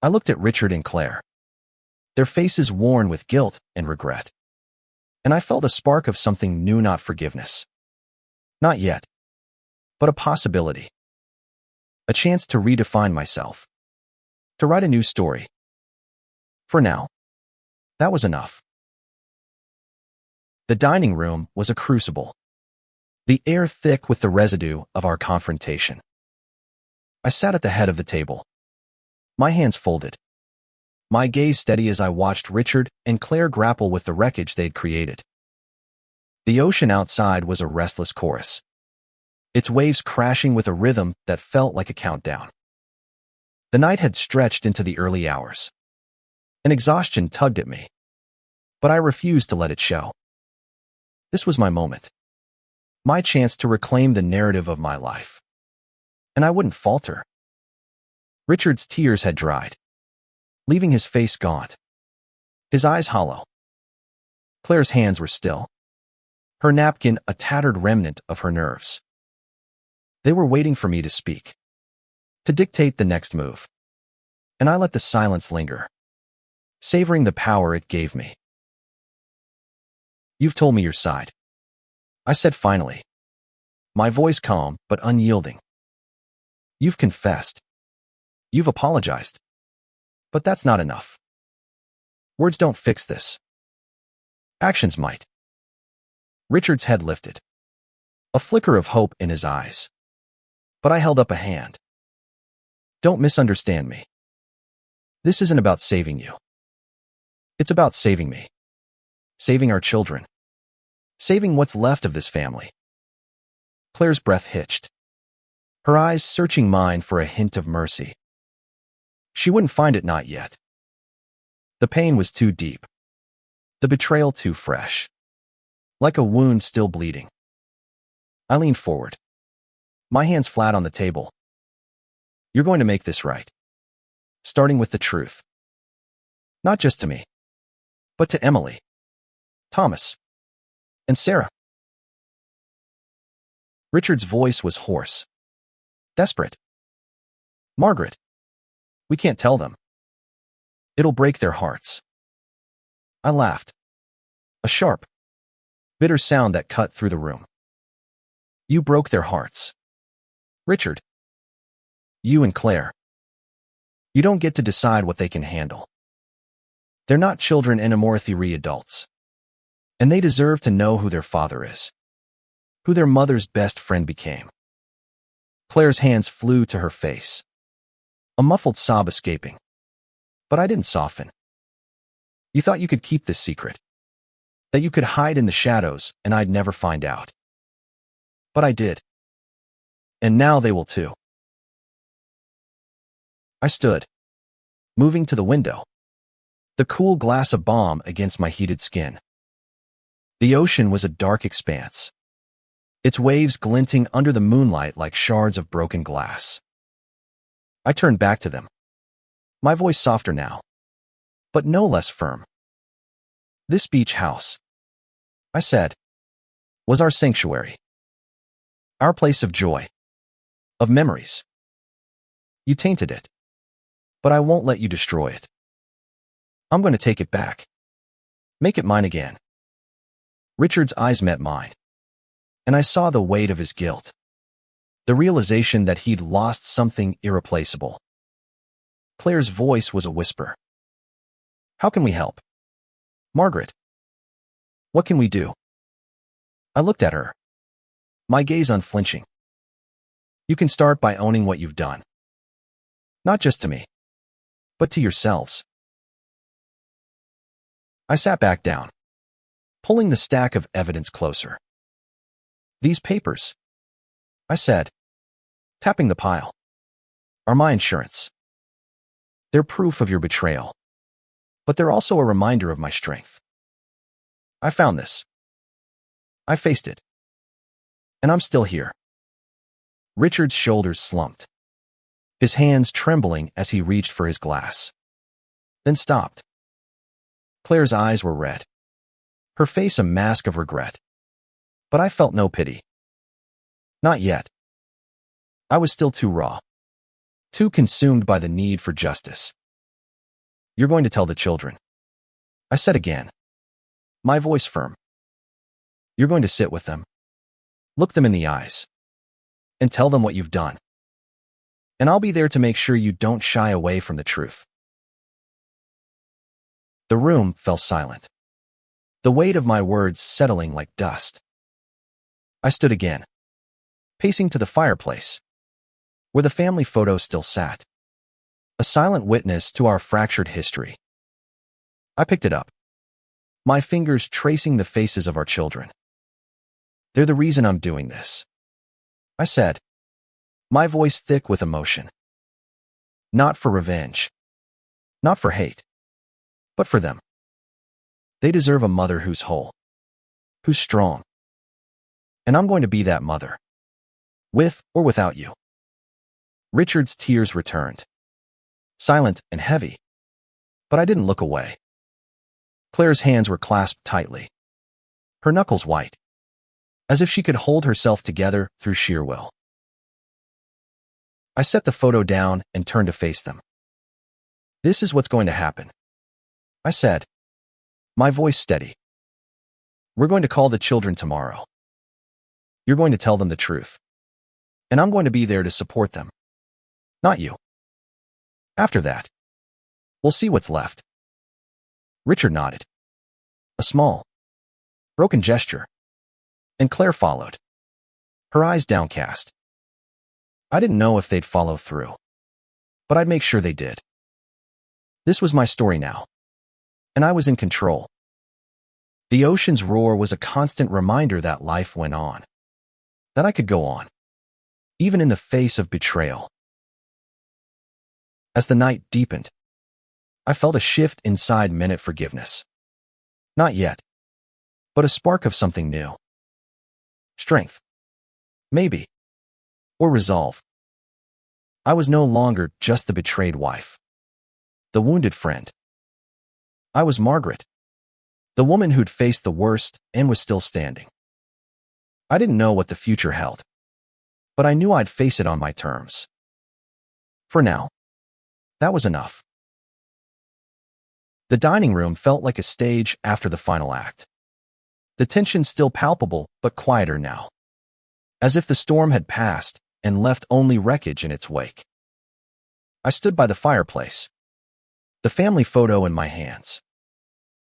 I looked at Richard and Claire, their faces worn with guilt and regret, and I felt a spark of something new, not forgiveness. Not yet, but a possibility. A chance to redefine myself, to write a new story. For now, that was enough. The dining room was a crucible, the air thick with the residue of our confrontation. I sat at the head of the table, my hands folded, my gaze steady as I watched Richard and Claire grapple with the wreckage they'd created. The ocean outside was a restless chorus, its waves crashing with a rhythm that felt like a countdown. The night had stretched into the early hours, and exhaustion tugged at me, but I refused to let it show. This was my moment, my chance to reclaim the narrative of my life, and I wouldn't falter. Richard's tears had dried, leaving his face gaunt, his eyes hollow. Claire's hands were still, her napkin a tattered remnant of her nerves. They were waiting for me to speak, to dictate the next move, and I let the silence linger, savoring the power it gave me. You've told me your side, I said finally, my voice calm but unyielding. You've confessed. You've apologized. But that's not enough. Words don't fix this. Actions might. Richard's head lifted, a flicker of hope in his eyes. But I held up a hand. Don't misunderstand me. This isn't about saving you. It's about saving me. Saving our children. Saving what's left of this family. Claire's breath hitched, her eyes searching mine for a hint of mercy. She wouldn't find it, not yet. The pain was too deep, the betrayal too fresh, like a wound still bleeding. I leaned forward, my hands flat on the table. You're going to make this right, starting with the truth. Not just to me, but to Emily, Thomas, and Sarah. Richard's voice was hoarse, desperate. Margaret, we can't tell them. It'll break their hearts. I laughed. A sharp, bitter sound that cut through the room. You broke their hearts. Richard. You and Claire. You don't get to decide what they can handle. They're not children anymore, they're adults. And they deserve to know who their father is. Who their mother's best friend became. Claire's hands flew to her face. A muffled sob escaping. But I didn't soften. You thought you could keep this secret. That you could hide in the shadows and I'd never find out. But I did. And now they will too. I stood, moving to the window. The cool glass of balm against my heated skin. The ocean was a dark expanse. Its waves glinting under the moonlight like shards of broken glass. I turned back to them. My voice softer now, but no less firm. This beach house, I said, was our sanctuary. Our place of joy. Of memories. You tainted it. But I won't let you destroy it. I'm going to take it back. Make it mine again. Richard's eyes met mine. And I saw the weight of his guilt. The realization that he'd lost something irreplaceable. Claire's voice was a whisper. How can we help? Margaret. What can we do? I looked at her. My gaze unflinching. You can start by owning what you've done. Not just to me, but to yourselves. I sat back down, pulling the stack of evidence closer. These papers, I said, tapping the pile, are my insurance. They're proof of your betrayal, but they're also a reminder of my strength. I found this. I faced it. And I'm still here. Richard's shoulders slumped, his hands trembling as he reached for his glass. Then stopped. Claire's eyes were red, her face a mask of regret. But I felt no pity. Not yet. I was still too raw, too consumed by the need for justice. You're going to tell the children, I said again, my voice firm. You're going to sit with them, look them in the eyes, and tell them what you've done. And I'll be there to make sure you don't shy away from the truth. The room fell silent, the weight of my words settling like dust. I stood again, pacing to the fireplace, where the family photo still sat, a silent witness to our fractured history. I picked it up, my fingers tracing the faces of our children. They're the reason I'm doing this, I said, my voice thick with emotion. Not for revenge, not for hate, but for them. They deserve a mother who's whole, who's strong. And I'm going to be that mother, with or without you. Richard's tears returned, silent and heavy, but I didn't look away. Claire's hands were clasped tightly, her knuckles white, as if she could hold herself together through sheer will. I set the photo down and turned to face them. This is what's going to happen, I said, my voice steady. We're going to call the children tomorrow. You're going to tell them the truth. And I'm going to be there to support them. Not you. After that, we'll see what's left. Richard nodded. A small, broken gesture. And Claire followed, her eyes downcast. I didn't know if they'd follow through, but I'd make sure they did. This was my story now, and I was in control. The ocean's roar was a constant reminder that life went on, that I could go on, even in the face of betrayal. As the night deepened, I felt a shift inside minute forgiveness. Not yet, but a spark of something new. Strength. Maybe. Or resolve. I was no longer just the betrayed wife, the wounded friend. I was Margaret, the woman who'd faced the worst and was still standing. I didn't know what the future held, but I knew I'd face it on my terms. For now, that was enough. The dining room felt like a stage after the final act. The tension still palpable, but quieter now. As if the storm had passed and left only wreckage in its wake. I stood by the fireplace, the family photo in my hands.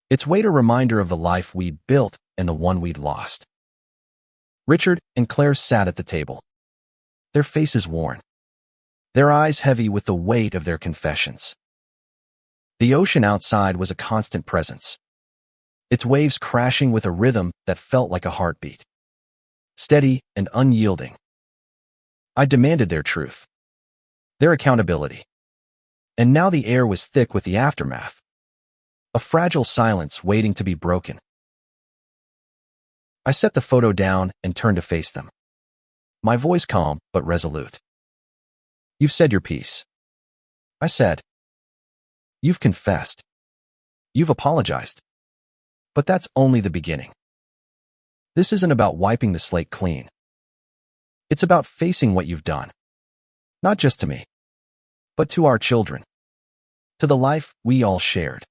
Its weight a reminder of the life we'd built and the one we'd lost. Richard and Claire sat at the table, their faces worn, their eyes heavy with the weight of their confessions. The ocean outside was a constant presence, its waves crashing with a rhythm that felt like a heartbeat, steady and unyielding. I demanded their truth, their accountability. And now the air was thick with the aftermath, a fragile silence waiting to be broken. I set the photo down and turned to face them, my voice calm but resolute. You've said your piece, I said. You've confessed. You've apologized. But that's only the beginning. This isn't about wiping the slate clean. It's about facing what you've done. Not just to me, but to our children. To the life we all shared.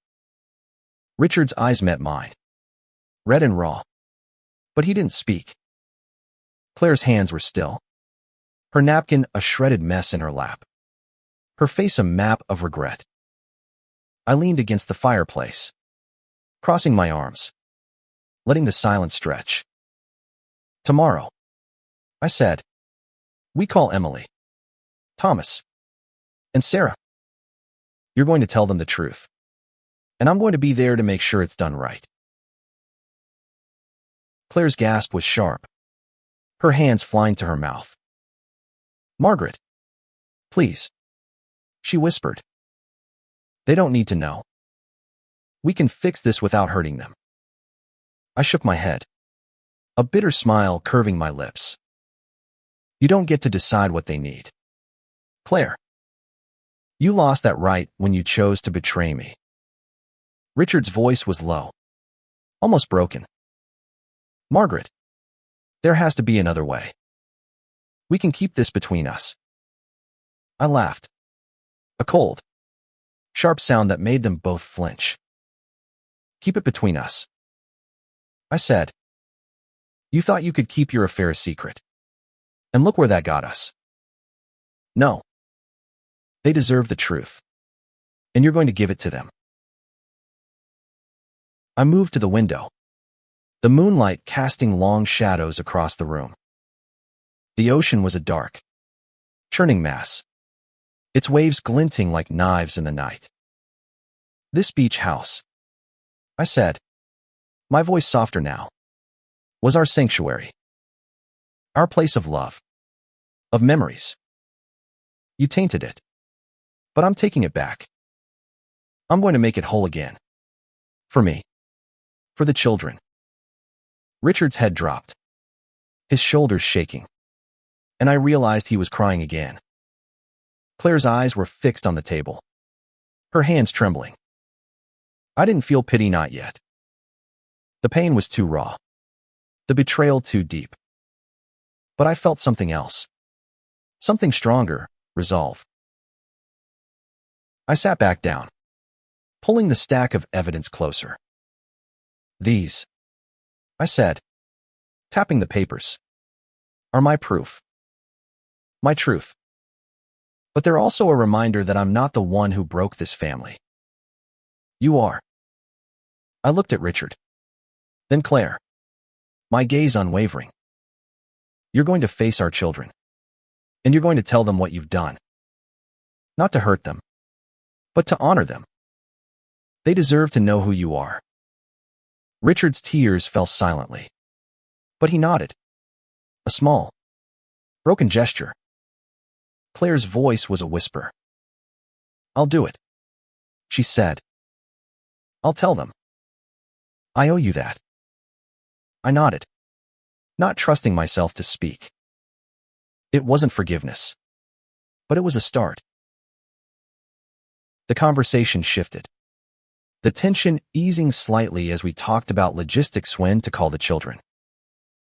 Richard's eyes met mine, red and raw. But he didn't speak. Claire's hands were still, her napkin a shredded mess in her lap, her face a map of regret. I leaned against the fireplace, crossing my arms, letting the silence stretch. Tomorrow, I said, we call Emily, Thomas, and Sarah. You're going to tell them the truth, and I'm going to be there to make sure it's done right. Claire's gasp was sharp, her hands flying to her mouth. Margaret, please, she whispered. They don't need to know. We can fix this without hurting them. I shook my head, a bitter smile curving my lips. You don't get to decide what they need. Claire, you lost that right when you chose to betray me. Richard's voice was low, almost broken. Margaret, there has to be another way. We can keep this between us. I laughed, a cold, sharp sound that made them both flinch. Keep it between us, I said. You thought you could keep your affair a secret. And look where that got us. No. They deserve the truth. And you're going to give it to them. I moved to the window, the moonlight casting long shadows across the room. The ocean was a dark, churning mass, its waves glinting like knives in the night. This beach house, I said, my voice softer now, was our sanctuary. Our place of love, of memories. You tainted it, but I'm taking it back. I'm going to make it whole again. For me. For the children. Richard's head dropped, his shoulders shaking, and I realized he was crying again. Claire's eyes were fixed on the table, her hands trembling. I didn't feel pity, not yet. The pain was too raw, the betrayal too deep. But I felt something else, something stronger, resolve. I sat back down, pulling the stack of evidence closer. These, I said, tapping the papers, are my proof, my truth. But they're also a reminder that I'm not the one who broke this family. You are. I looked at Richard, then Claire, my gaze unwavering. You're going to face our children, and you're going to tell them what you've done. Not to hurt them, but to honor them. They deserve to know who you are. Richard's tears fell silently, but he nodded. A small, broken gesture. Claire's voice was a whisper. I'll do it, she said. I'll tell them. I owe you that. I nodded, not trusting myself to speak. It wasn't forgiveness, but it was a start. The conversation shifted, the tension easing slightly as we talked about logistics, when to call the children,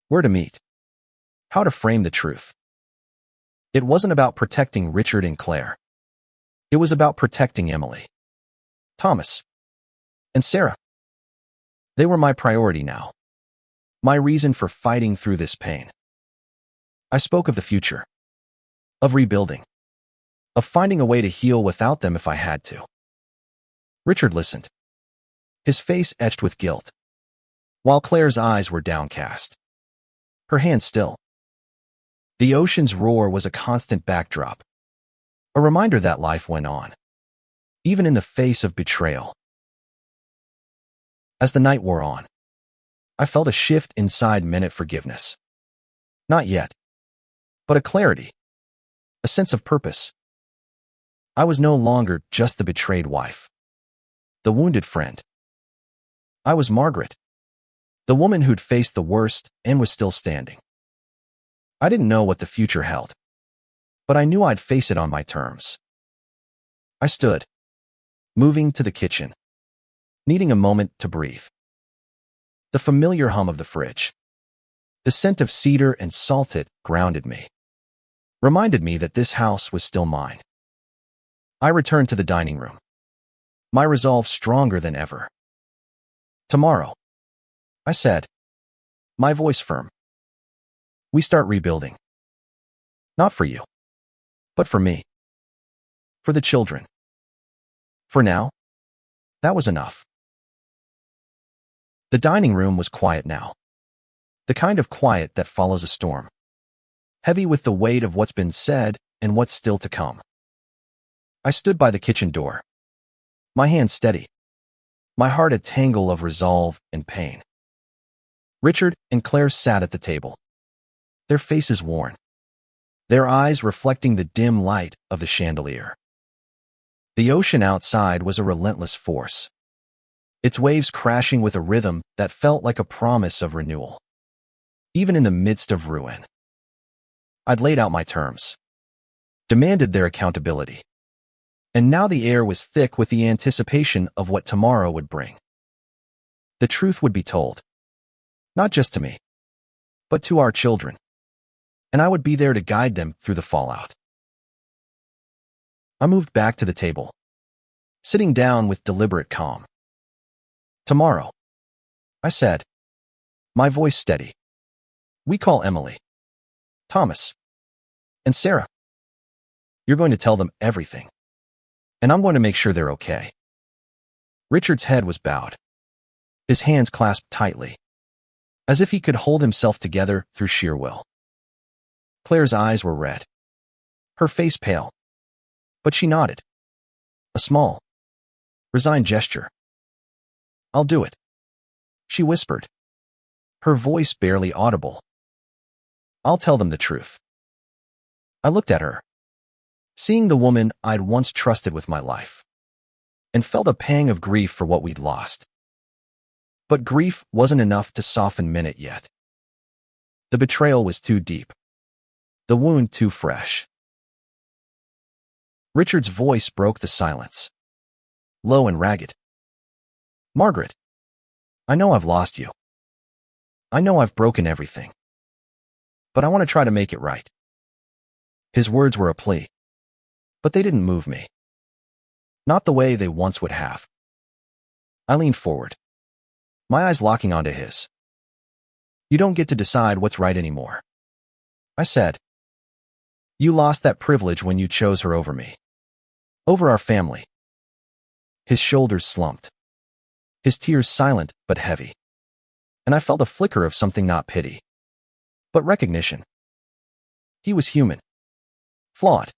where to meet, how to frame the truth. It wasn't about protecting Richard and Claire. It was about protecting Emily, Thomas, and Sarah. They were my priority now, my reason for fighting through this pain. I spoke of the future, of rebuilding, of finding a way to heal without them if I had to. Richard listened, his face etched with guilt, while Claire's eyes were downcast, her hands still. The ocean's roar was a constant backdrop, a reminder that life went on, even in the face of betrayal. As the night wore on, I felt a shift inside me at forgiveness. Not yet, but a clarity, a sense of purpose. I was no longer just the betrayed wife, the wounded friend. I was Margaret, the woman who'd faced the worst and was still standing. I didn't know what the future held, but I knew I'd face it on my terms. I stood, moving to the kitchen, needing a moment to breathe. The familiar hum of the fridge, the scent of cedar and salted, grounded me, reminded me that this house was still mine. I returned to the dining room, my resolve stronger than ever. Tomorrow, I said, my voice firm. We start rebuilding. Not for you, but for me. For the children. For now, that was enough. The dining room was quiet now. The kind of quiet that follows a storm. Heavy with the weight of what's been said and what's still to come. I stood by the kitchen door, my hands steady, my heart a tangle of resolve and pain. Richard and Claire sat at the table, their faces worn, their eyes reflecting the dim light of the chandelier. The ocean outside was a relentless force, its waves crashing with a rhythm that felt like a promise of renewal. Even in the midst of ruin, I'd laid out my terms, demanded their accountability, and now the air was thick with the anticipation of what tomorrow would bring. The truth would be told, not just to me, but to our children, and I would be there to guide them through the fallout. I moved back to the table, sitting down with deliberate calm. Tomorrow, I said, my voice steady. We call Emily, Thomas, and Sarah. You're going to tell them everything, and I'm going to make sure they're okay. Richard's head was bowed, his hands clasped tightly, as if he could hold himself together through sheer will. Claire's eyes were red, her face pale, but she nodded, a small, resigned gesture. I'll do it, she whispered, her voice barely audible. I'll tell them the truth. I looked at her, seeing the woman I'd once trusted with my life, and felt a pang of grief for what we'd lost. But grief wasn't enough to soften Minute yet. The betrayal was too deep, the wound too fresh. Richard's voice broke the silence, low and ragged. Margaret, I know I've lost you. I know I've broken everything, but I want to try to make it right. His words were a plea, but they didn't move me. Not the way they once would have. I leaned forward, my eyes locking onto his. You don't get to decide what's right anymore, I said. You lost that privilege when you chose her over me, over our family. His shoulders slumped, his tears silent but heavy, and I felt a flicker of something, not pity, but recognition. He was human, flawed,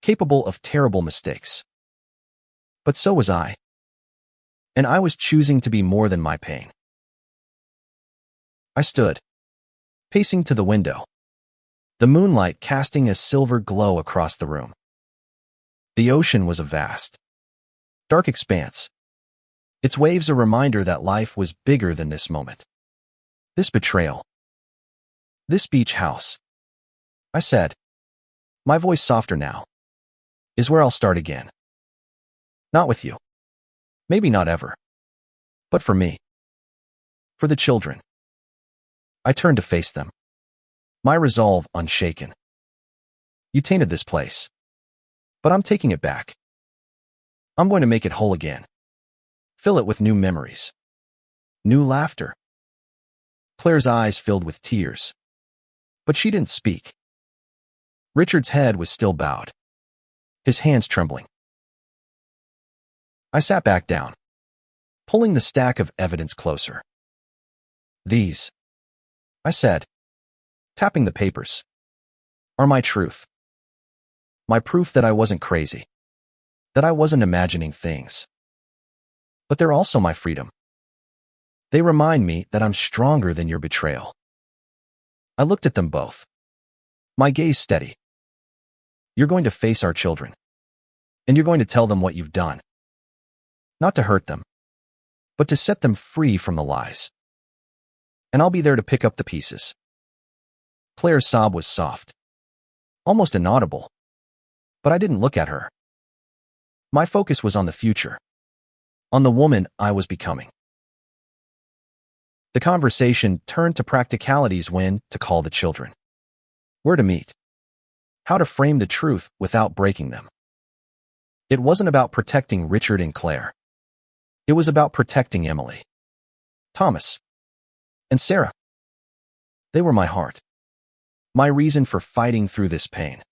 capable of terrible mistakes. But so was I, and I was choosing to be more than my pain. I stood, pacing to the window, the moonlight casting a silver glow across the room. The ocean was a vast, dark expanse, its waves a reminder that life was bigger than this moment. This betrayal. This beach house, I said, my voice softer now, is where I'll start again. Not with you. Maybe not ever. But for me. For the children. I turned to face them, my resolve unshaken. You tainted this place, but I'm taking it back. I'm going to make it whole again. Fill it with new memories. New laughter. Claire's eyes filled with tears. But she didn't speak. Richard's head was still bowed, his hands trembling. I sat back down, pulling the stack of evidence closer. These, I said, tapping the papers, are my truth. My proof that I wasn't crazy, that I wasn't imagining things. But they're also my freedom. They remind me that I'm stronger than your betrayal. I looked at them both, my gaze steady. You're going to face our children, and you're going to tell them what you've done. Not to hurt them, but to set them free from the lies. And I'll be there to pick up the pieces. Claire's sob was soft, almost inaudible, but I didn't look at her. My focus was on the future, on the woman I was becoming. The conversation turned to practicalities: when to call the children, where to meet, how to frame the truth without breaking them. It wasn't about protecting Richard and Claire. It was about protecting Emily, Thomas, and Sarah. They were my heart, my reason for fighting through this pain.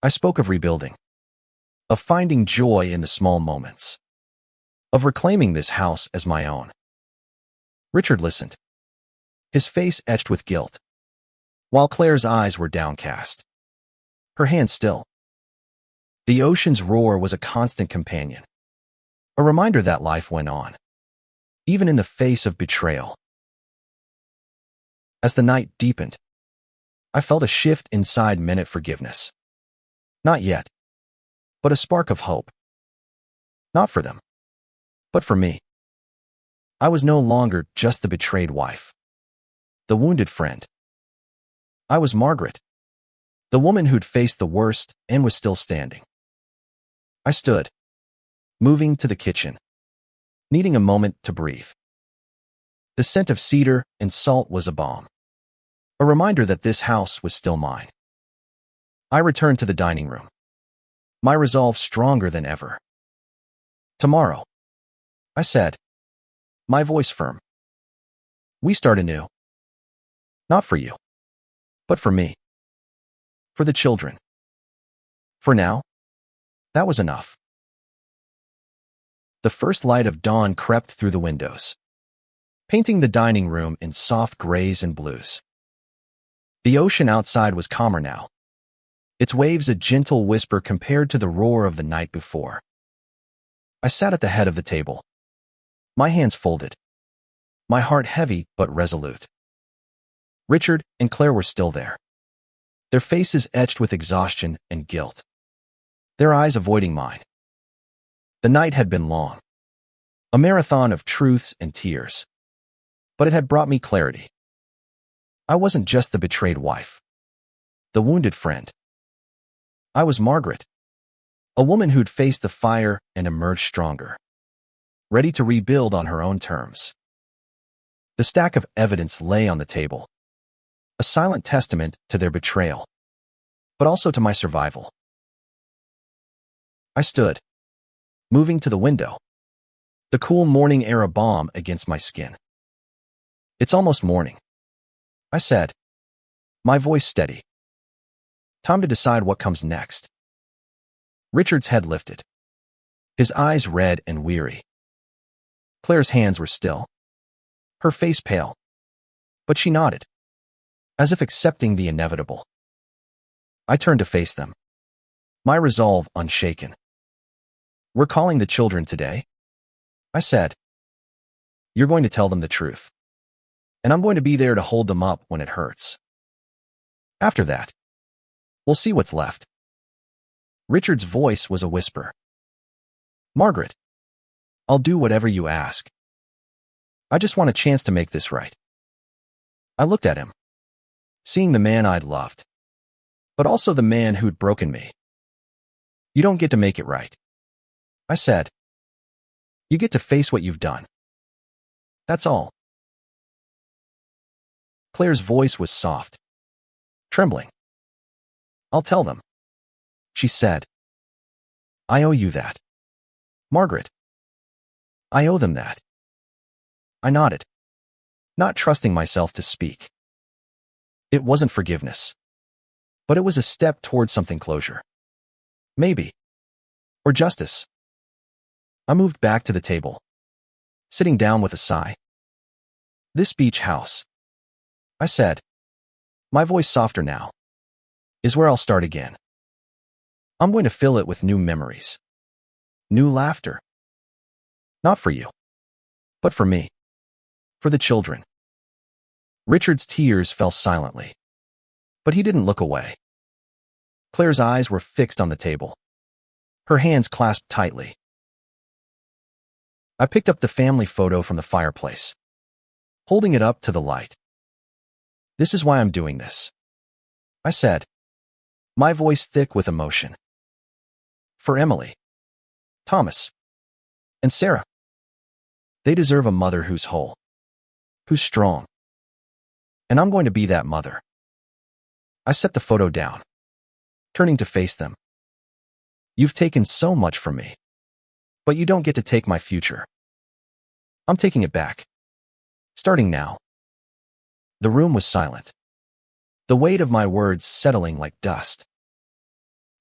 I spoke of rebuilding, of finding joy in the small moments, of reclaiming this house as my own. Richard listened, his face etched with guilt, while Claire's eyes were downcast, her hands still. The ocean's roar was a constant companion, a reminder that life went on, even in the face of betrayal. As the night deepened, I felt a shift inside men at forgiveness. Not yet, but a spark of hope. Not for them, but for me. I was no longer just the betrayed wife, the wounded friend. I was Margaret, the woman who'd faced the worst and was still standing. I stood, moving to the kitchen, needing a moment to breathe. The scent of cedar and salt was a balm, a reminder that this house was still mine. I returned to the dining room, my resolve stronger than ever. Tomorrow, I said, my voice firm. We start anew. Not for you, but for me. For the children. For now, that was enough. The first light of dawn crept through the windows, painting the dining room in soft grays and blues. The ocean outside was calmer now, its waves a gentle whisper compared to the roar of the night before. I sat at the head of the table, my hands folded, my heart heavy but resolute. Richard and Claire were still there, their faces etched with exhaustion and guilt, their eyes avoiding mine. The night had been long, a marathon of truths and tears, but it had brought me clarity. I wasn't just the betrayed wife, the wounded friend. I was Margaret, a woman who'd faced the fire and emerged stronger, ready to rebuild on her own terms. The stack of evidence lay on the table, a silent testament to their betrayal, but also to my survival. I stood, moving to the window, the cool morning air a balm against my skin. It's almost morning, I said, my voice steady. Time to decide what comes next. Richard's head lifted, his eyes red and weary. Claire's hands were still, her face pale, but she nodded, as if accepting the inevitable. I turned to face them, my resolve unshaken. We're calling the children today, I said. You're going to tell them the truth, and I'm going to be there to hold them up when it hurts. After that, we'll see what's left. Richard's voice was a whisper. Margaret, I'll do whatever you ask. I just want a chance to make this right. I looked at him, seeing the man I'd loved, but also the man who'd broken me. You don't get to make it right, I said. You get to face what you've done. That's all. Claire's voice was soft, trembling. I'll tell them, she said. I owe you that, Margaret. I owe them that. I nodded, not trusting myself to speak. It wasn't forgiveness, but it was a step towards something closure. Maybe. Or justice. I moved back to the table, sitting down with a sigh. This beach house, I said, my voice softer now, is where I'll start again. I'm going to fill it with new memories, new laughter. Not for you, but for me, for the children. Richard's tears fell silently, but he didn't look away. Claire's eyes were fixed on the table, her hands clasped tightly. I picked up the family photo from the fireplace, holding it up to the light. This is why I'm doing this, I said, my voice thick with emotion. For Emily, Thomas, and Sarah. They deserve a mother who's whole, who's strong. And I'm going to be that mother. I set the photo down, turning to face them. You've taken so much from me, but you don't get to take my future. I'm taking it back. Starting now. The room was silent, the weight of my words settling like dust.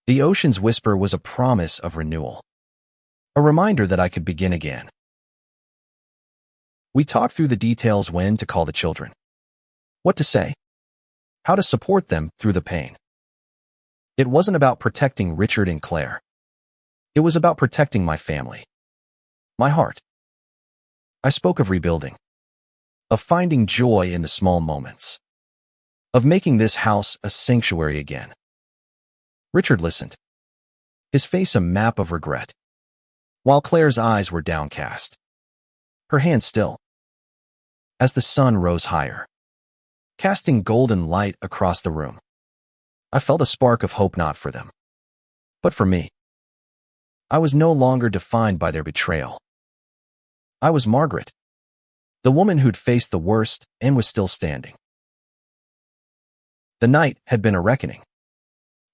The ocean's whisper was a promise of renewal, a reminder that I could begin again. We talked through the details: when to call the children, what to say, how to support them through the pain. It wasn't about protecting Richard and Claire. It was about protecting my family, my heart. I spoke of rebuilding, of finding joy in the small moments, of making this house a sanctuary again. Richard listened, his face a map of regret, while Claire's eyes were downcast, her hands still. As the sun rose higher, casting golden light across the room, I felt a spark of hope, not for them, but for me. I was no longer defined by their betrayal. I was Margaret, the woman who'd faced the worst and was still standing. The night had been a reckoning,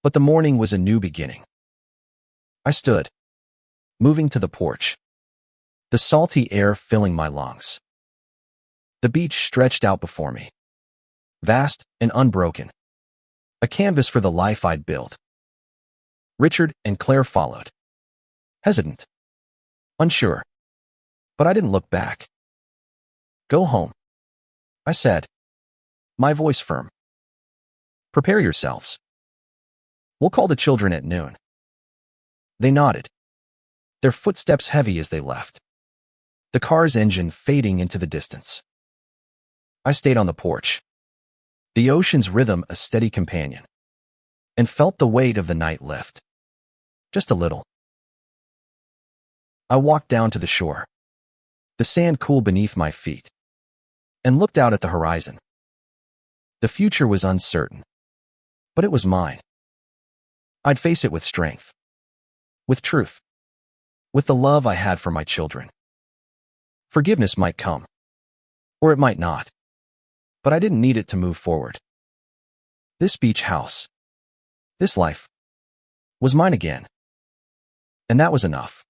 but the morning was a new beginning. I stood, moving to the porch, the salty air filling my lungs. The beach stretched out before me, vast and unbroken, a canvas for the life I'd built. Richard and Claire followed, hesitant, unsure, but I didn't look back. Go home, I said, my voice firm. Prepare yourselves. We'll call the children at noon. They nodded, their footsteps heavy as they left, the car's engine fading into the distance. I stayed on the porch, the ocean's rhythm a steady companion, and felt the weight of the night lift. Just a little. I walked down to the shore, the sand cool beneath my feet, and looked out at the horizon. The future was uncertain, but it was mine. I'd face it with strength, with truth, with the love I had for my children. Forgiveness might come, or it might not, but I didn't need it to move forward. This beach house, this life, was mine again, and that was enough.